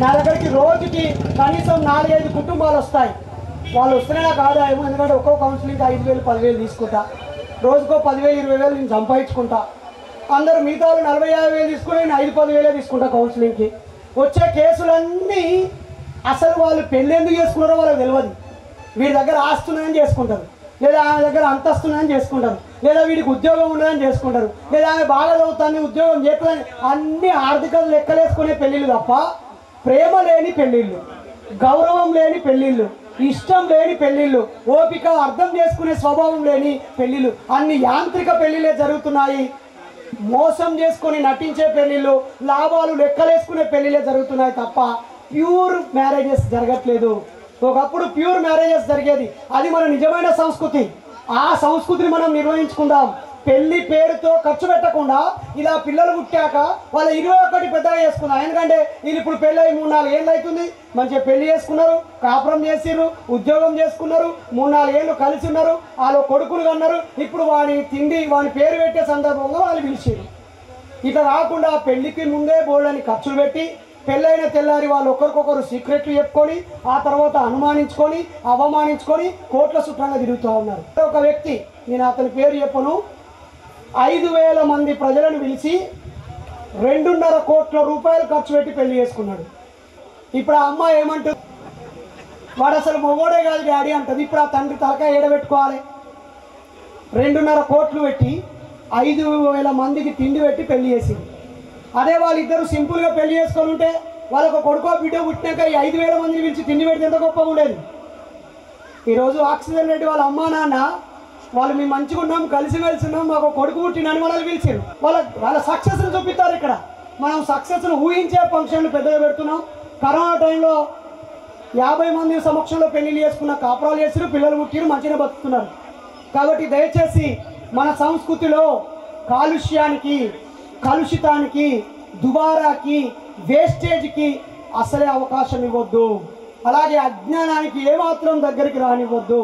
నా దగ్గరికి రోజుకి కనీసం 4-5 కుటుంబాలు వస్తాయి. వాళ్ళు వస్తేనే నాకు ఆదాయం, ఎందుకంటే ఒక్కో కౌన్సిలింగ్కి 5,000 10,000 తీసుకుంటా, రోజుకో 10,000 20,000 నేను సంపాదించుకుంటా. అందరూ మిగతా 40-50,000 తీసుకుని నేను 5-10,000 తీసుకుంటా కౌన్సిలింగ్కి. వచ్చే కేసులన్నీ అసలు వాళ్ళు పెళ్ళి ఎందుకు చేసుకున్నారో వాళ్ళకి తెలియదు. వీడి దగ్గర ఆస్తున్నాయని చేసుకుంటారు, లేదా ఆమె దగ్గర అంతస్తున్నాయని చేసుకుంటారు, లేదా వీడికి ఉద్యోగం ఉండదని చేసుకుంటారు, లేదా ఆమె బాగా చదువుతాన్ని ఉద్యోగం చేయట్లని, అన్ని ఆర్థిక లెక్కలేసుకునే పెళ్ళిళ్ళు తప్ప ప్రేమ లేని పెళ్ళిళ్ళు, గౌరవం లేని పెళ్ళిళ్ళు, ఇష్టం లేని పెళ్ళిళ్ళు, ఓపిక అర్థం చేసుకునే స్వభావం లేని పెళ్ళిళ్ళు, అన్ని యాంత్రిక పెళ్ళిళ్ళే జరుగుతున్నాయి. మోసం చేసుకొని నటించే పెళ్ళిళ్ళు, లాభాలు లెక్కలేసుకునే పెళ్ళిళ్ళే జరుగుతున్నాయి తప్ప ప్యూర్ మ్యారేజెస్ జరగట్లేదు. ఒకప్పుడు ప్యూర్ మ్యారేజెస్ జరిగేది, అది మన నిజమైన సంస్కృతి. ఆ సంస్కృతిని మనం నిర్వహించుకుందాం. పెళ్లి పేరుతో ఖర్చు పెట్టకుండా ఇలా పిల్లలు పుట్టాక వాళ్ళ 21 పెద్దగా చేసుకుందాం. ఎందుకంటే వీళ్ళు ఇప్పుడు పెళ్ళి 3-4 ఏళ్ళు అవుతుంది, మంచిగా పెళ్లి చేసుకున్నారు, కాపురం చేసిర్రు, ఉద్యోగం చేసుకున్నారు, 3-4 ఏళ్ళు కలిసి ఉన్నారు, వాళ్ళు కొడుకులు కన్నారు. ఇప్పుడు వాడి తిండి వాడి పేరు పెట్టే సందర్భంగా వాళ్ళు పిలిచిర్రు. ఇట్లా కాకుండా పెళ్లికి ముందే బోళ్ళని ఖర్చులు పెట్టి పెళ్ళైన తెల్లారి వాళ్ళు ఒకరికొకరు సీక్రెట్లు చెప్పుకొని ఆ తర్వాత అనుమానించుకొని అవమానించుకొని కోట్ల చుట్టంగా తిరుగుతూ ఉన్నారు. ఒక వ్యక్తి, నేను అతని పేరు చెప్పను, 5,000 మంది ప్రజలను పిలిచి 2.5 కోట్ల రూపాయలు ఖర్చు పెట్టి పెళ్లి చేసుకున్నాడు. ఇప్పుడు ఆ అమ్మాయి ఏమంటుంది, వాడు అసలు మొగోడే కాదు డాడీ అంటుంది. ఇప్పుడు ఆ తండ్రి తలకాయ ఏడబెట్టుకోవాలి. 2.5 కోట్లు పెట్టి 5,000 మందికి తిండి పెట్టి పెళ్లి చేసింది. అదే వాళ్ళిద్దరూ సింపుల్గా పెళ్లి చేసుకొని ఉంటే వాళ్ళకు కొడుకో బిడ్డ పుట్టినాక ఈ 5,000 మందిని పిలిచి తిండి పెడితే ఎంత గొప్పగా ఉండేది. ఈరోజు ఆక్సిజన్ రెడ్డి వాళ్ళ అమ్మా నాన్న వాళ్ళు మేము మంచిగా ఉన్నాం, కలిసిమెలిసి ఉన్నాం, మాకు కొడుకు పుట్టినని వాళ్ళని పిలిచారు. వాళ్ళ సక్సెస్ని చూపిస్తారు. ఇక్కడ మనం సక్సెస్ను ఊహించే ఫంక్షన్లు పెద్దగా పెడుతున్నాం. కరోనా టైంలో 50 మంది సమక్షంలో పెళ్లిళ్ళు చేసుకున్న కాపురాలు చేసారు, పిల్లలు పుట్టిరు, మంచిగా బతుకుతున్నారు. కాబట్టి దయచేసి మన సంస్కృతిలో కాలుష్యానికి, కలుషితానికి, దుబారాకి, వేస్టేజ్కి అసలే అవకాశం ఇవ్వద్దు. అలాగే అజ్ఞానానికి ఏమాత్రం దగ్గరికి రానివ్వద్దు.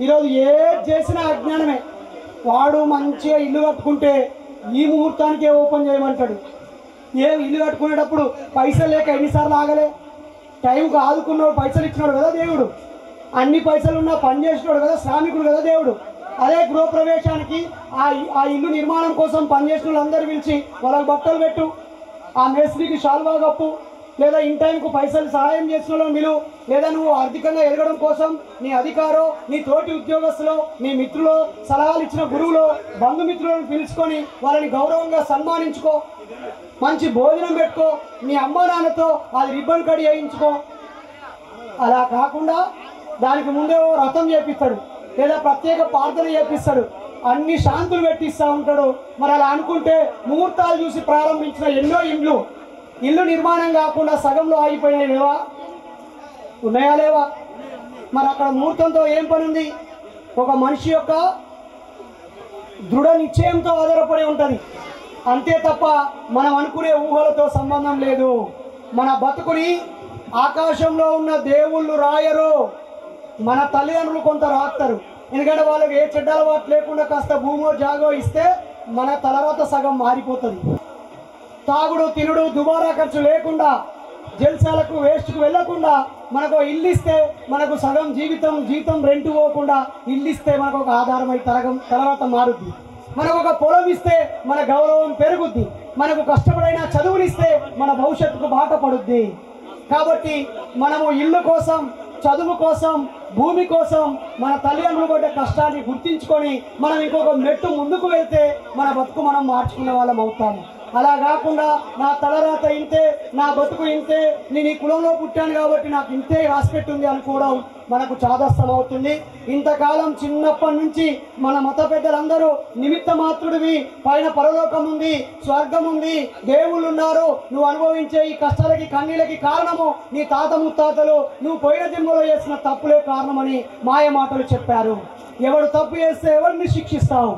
ఈరోజు ఏది చేసినా అజ్ఞానమే. వాడు మంచిగా ఇల్లు కట్టుకుంటే ఈ ముహూర్తానికే ఓపెన్ చేయమంటాడు. ఇల్లు కట్టుకునేటప్పుడు పైసలు లేక ఎన్నిసార్లు ఆగలే, టైంకి ఆదుకున్నాడు, పైసలు ఇచ్చినాడు కదా దేవుడు. అన్ని పైసలు ఉన్నా పని చేసినోడు కదా, శ్రామికుడు కదా దేవుడు. అదే గృహప్రవేశానికి ఆ ఇల్లు నిర్మాణం కోసం పనిచేసిన వాళ్ళందరూ పిలిచి వాళ్ళకి బట్టలు పెట్టు, ఆ మేస్త్రికి షాల్వా కప్పు, లేదా ఇన్ టైంకు పైసలు సహాయం చేసిన వాళ్ళని పిలువు, లేదా నువ్వు ఆర్థికంగా ఎదగడం కోసం నీ అధికారో, నీ తోటి ఉద్యోగస్తులో, నీ మిత్రులో, సలహాలు ఇచ్చిన గురువులో, బంధుమిత్రులను పిలుచుకొని వాళ్ళని గౌరవంగా సన్మానించుకో, మంచి భోజనం పెట్టుకో, నీ అమ్మా నాన్నతో అది రిబ్బన్ కడి వేయించుకో. అలా కాకుండా దానికి ముందే రథం చేపిస్తాడు, లేదా ప్రత్యేక ప్రార్థన చేపిస్తాడు, అన్ని శాంతులు పెట్టిస్తూ ఉంటాడు. మరి అలా అనుకుంటే ముహూర్తాలు చూసి ప్రారంభించిన ఎన్నో ఇల్లు నిర్మాణం కాకుండా సగంలో ఆగిపోయినాయి లేవా? ఉన్నాయా లేవా? మరి అక్కడ ముహూర్తంతో ఏం పని ఉంది? ఒక మనిషి యొక్క దృఢ నిశ్చయంతో ఆధారపడి ఉంటుంది, అంతే తప్ప మనం అనుకునే ఊహలతో సంబంధం లేదు. మన బతుకుని ఆకాశంలో ఉన్న దేవుళ్ళు రాయరు, మన తల్లిదండ్రులు కొంత రాస్తారు. ఎందుకంటే వాళ్ళకి ఏ చెడ్డ అలవాటు లేకుండా కాస్త భూమో జాగో ఇస్తే మన తలరాత సగం మారిపోతుంది. తాగుడు తినుడు దుబారా ఖర్చు లేకుండా, జల్సాలకు వేస్ట్కు వెళ్ళకుండా మనకు ఇల్లు ఇస్తే మనకు సగం జీతం రెంట్ పోకుండా ఇల్లు ఇస్తే మనకు ఒక ఆధారమై తలరాత మారుద్ది. మనకు ఒక పొలం ఇస్తే మన గౌరవం పెరుగుద్ది. మనకు కష్టపడైన చదువునిస్తే మన భవిష్యత్తుకు బాట పడుద్ది. కాబట్టి మనము ఇల్లు కోసం, చదువు కోసం, భూమి కోసం మన తల్లిదండ్రులు పడ్డ కష్టాన్ని గుర్తించుకొని మనం ఇంకొక మెట్టు ముందుకు వెళ్తే మన బతుకు మనం మార్చుకునే వాళ్ళం అవుతాము. అలా కాకుండా నా తలరాత ఇంతే, నా బతుకు ఇంతే, నేను ఈ కులంలో పుట్టాను కాబట్టి నాకు ఇంతే రాసిపెట్టుంది అనుకోవడం మనకు చాదస్తం అవుతుంది. ఇంతకాలం చిన్నప్పటి నుంచి మన మత పెద్దలందరూ నిమిత్త మాత్రుడివి, పైన పరలోకం ఉంది, స్వర్గం ఉంది, దేవుళ్ళు ఉన్నారు, నువ్వు అనుభవించే ఈ కష్టాలకి కన్నీళ్ళకి కారణము నీ తాత ముత్తాతలు, నువ్వు పోయిన జన్మలో చేసిన తప్పులే కారణమని మాయ మాటలు చెప్పారు. ఎవడు తప్పు చేస్తే ఎవరిని శిక్షిస్తావు?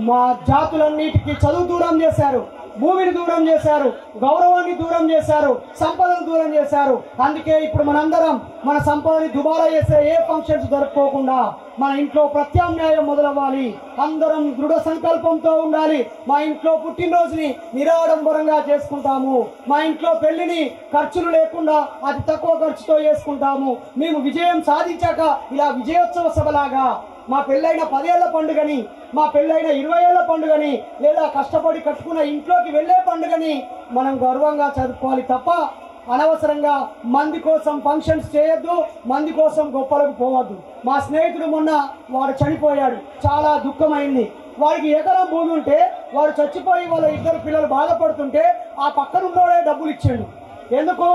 మా జాతులన్నిటికీ చదువు దూరం చేశారు, భూమిని దూరం చేశారు, గౌరవాన్ని దూరం చేశారు, సంపదను దూరం చేశారు. అందుకే ఇప్పుడు మనందరం మన సంపదని దుబారా చేసే ఏ ఫంక్షన్స్ జరుపుకోకుండా మన ఇంట్లో ప్రత్యామ్నాయం మొదలవ్వాలి. అందరం దృఢ సంకల్పంతో ఉండాలి. మా ఇంట్లో పుట్టినరోజుని నిరాడంబరంగా చేసుకుంటాము. మా ఇంట్లో పెళ్లిని ఖర్చులు లేకుండా అతి తక్కువ ఖర్చుతో చేసుకుంటాము. మేము విజయం సాధించాక ఇలా విజయోత్సవ సభలాగా మా పెళ్ళైన 10 ఏళ్ల పండుగని, మా పెళ్ళైన 20 ఏళ్ల పండుగని, లేదా కష్టపడి కట్టుకున్న ఇంట్లోకి వెళ్ళే పండుగని మనం గర్వంగా జరుపుకోవాలి తప్ప అనవసరంగా మంది కోసం ఫంక్షన్స్ చేయొద్దు, మంది కోసం గొప్పలకు పోవద్దు. మా స్నేహితుడు మొన్న వాడు చనిపోయాడు, చాలా దుఃఖమైంది. వాడికి ఎకరం భూమి ఉంటే వాడు చచ్చిపోయి వాళ్ళ 2 పిల్లలు బాధపడుతుంటే ఆ పక్కనున్నోడే డబ్బులు ఇచ్చాడు. ఎందుకు?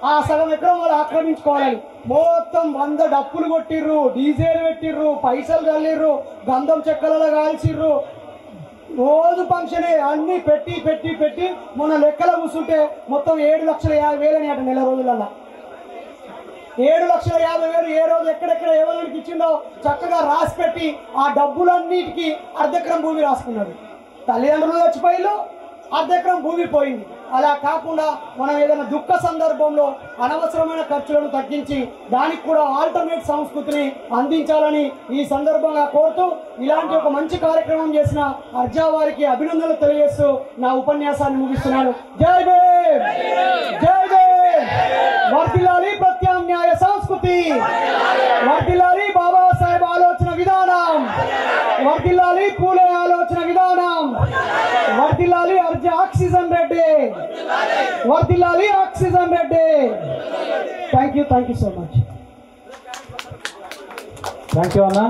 ఆ సగం ఎకరం వాళ్ళు ఆక్రమించుకోవాలని. మొత్తం 100 డప్పులు కొట్టిర్రు, డీజేలు పెట్టిర్రు, పైసలు చల్లిర్రు, గంధం చెక్కలలో కాల్చిర్రు, రోజు ఫంక్షనే అన్ని పెట్టి పెట్టి పెట్టి మొన్న లెక్కల కూర్చుంటే మొత్తం 7,50,000 అట నెల రోజులలో. 7,50,000 ఏ రోజు ఎక్కడెక్కడ ఎవరికి ఇచ్చిందో చక్కగా రాసి పెట్టి ఆ డబ్బులన్నిటికీ అర్ధెకరం భూమి రాసుకున్నాడు. తల్లిదండ్రులు చచ్చిపోయిలు, అర్ధెకరం భూమి పోయింది. అలా కాకుండా మనం ఏదైనా దుఃఖ సందర్భంలో అనవసరమైన ఖర్చులను తగ్గించి దానికి కూడా ఆల్టర్నేట్ సంస్కృతిని అందించాలని ఈ సందర్భంగా కోరుతూ ఇలాంటి ఒక మంచి కార్యక్రమం చేసిన అర్జా వారికి అభినందనలు తెలియజేస్తూ నా ఉపన్యాసాన్ని ముగిస్తున్నాను. జై భీమ్, జై భీమ్. వర్ధిల్లాలి ప్రత్యామ్నాయ సంస్కృతి, వర్ధిల్లాలి బాబాసాహెబ్ ఆలోచన విధానం, వర్ధిల్లాలి పూలే ఆలోచన విధానం, వర్ధిల్లాలి అర్జా ఆక్సిజన్ రెడ్డి, వర్ధిల్లాలి oxygen Reddy. Thank you so much. Thank you అన్న.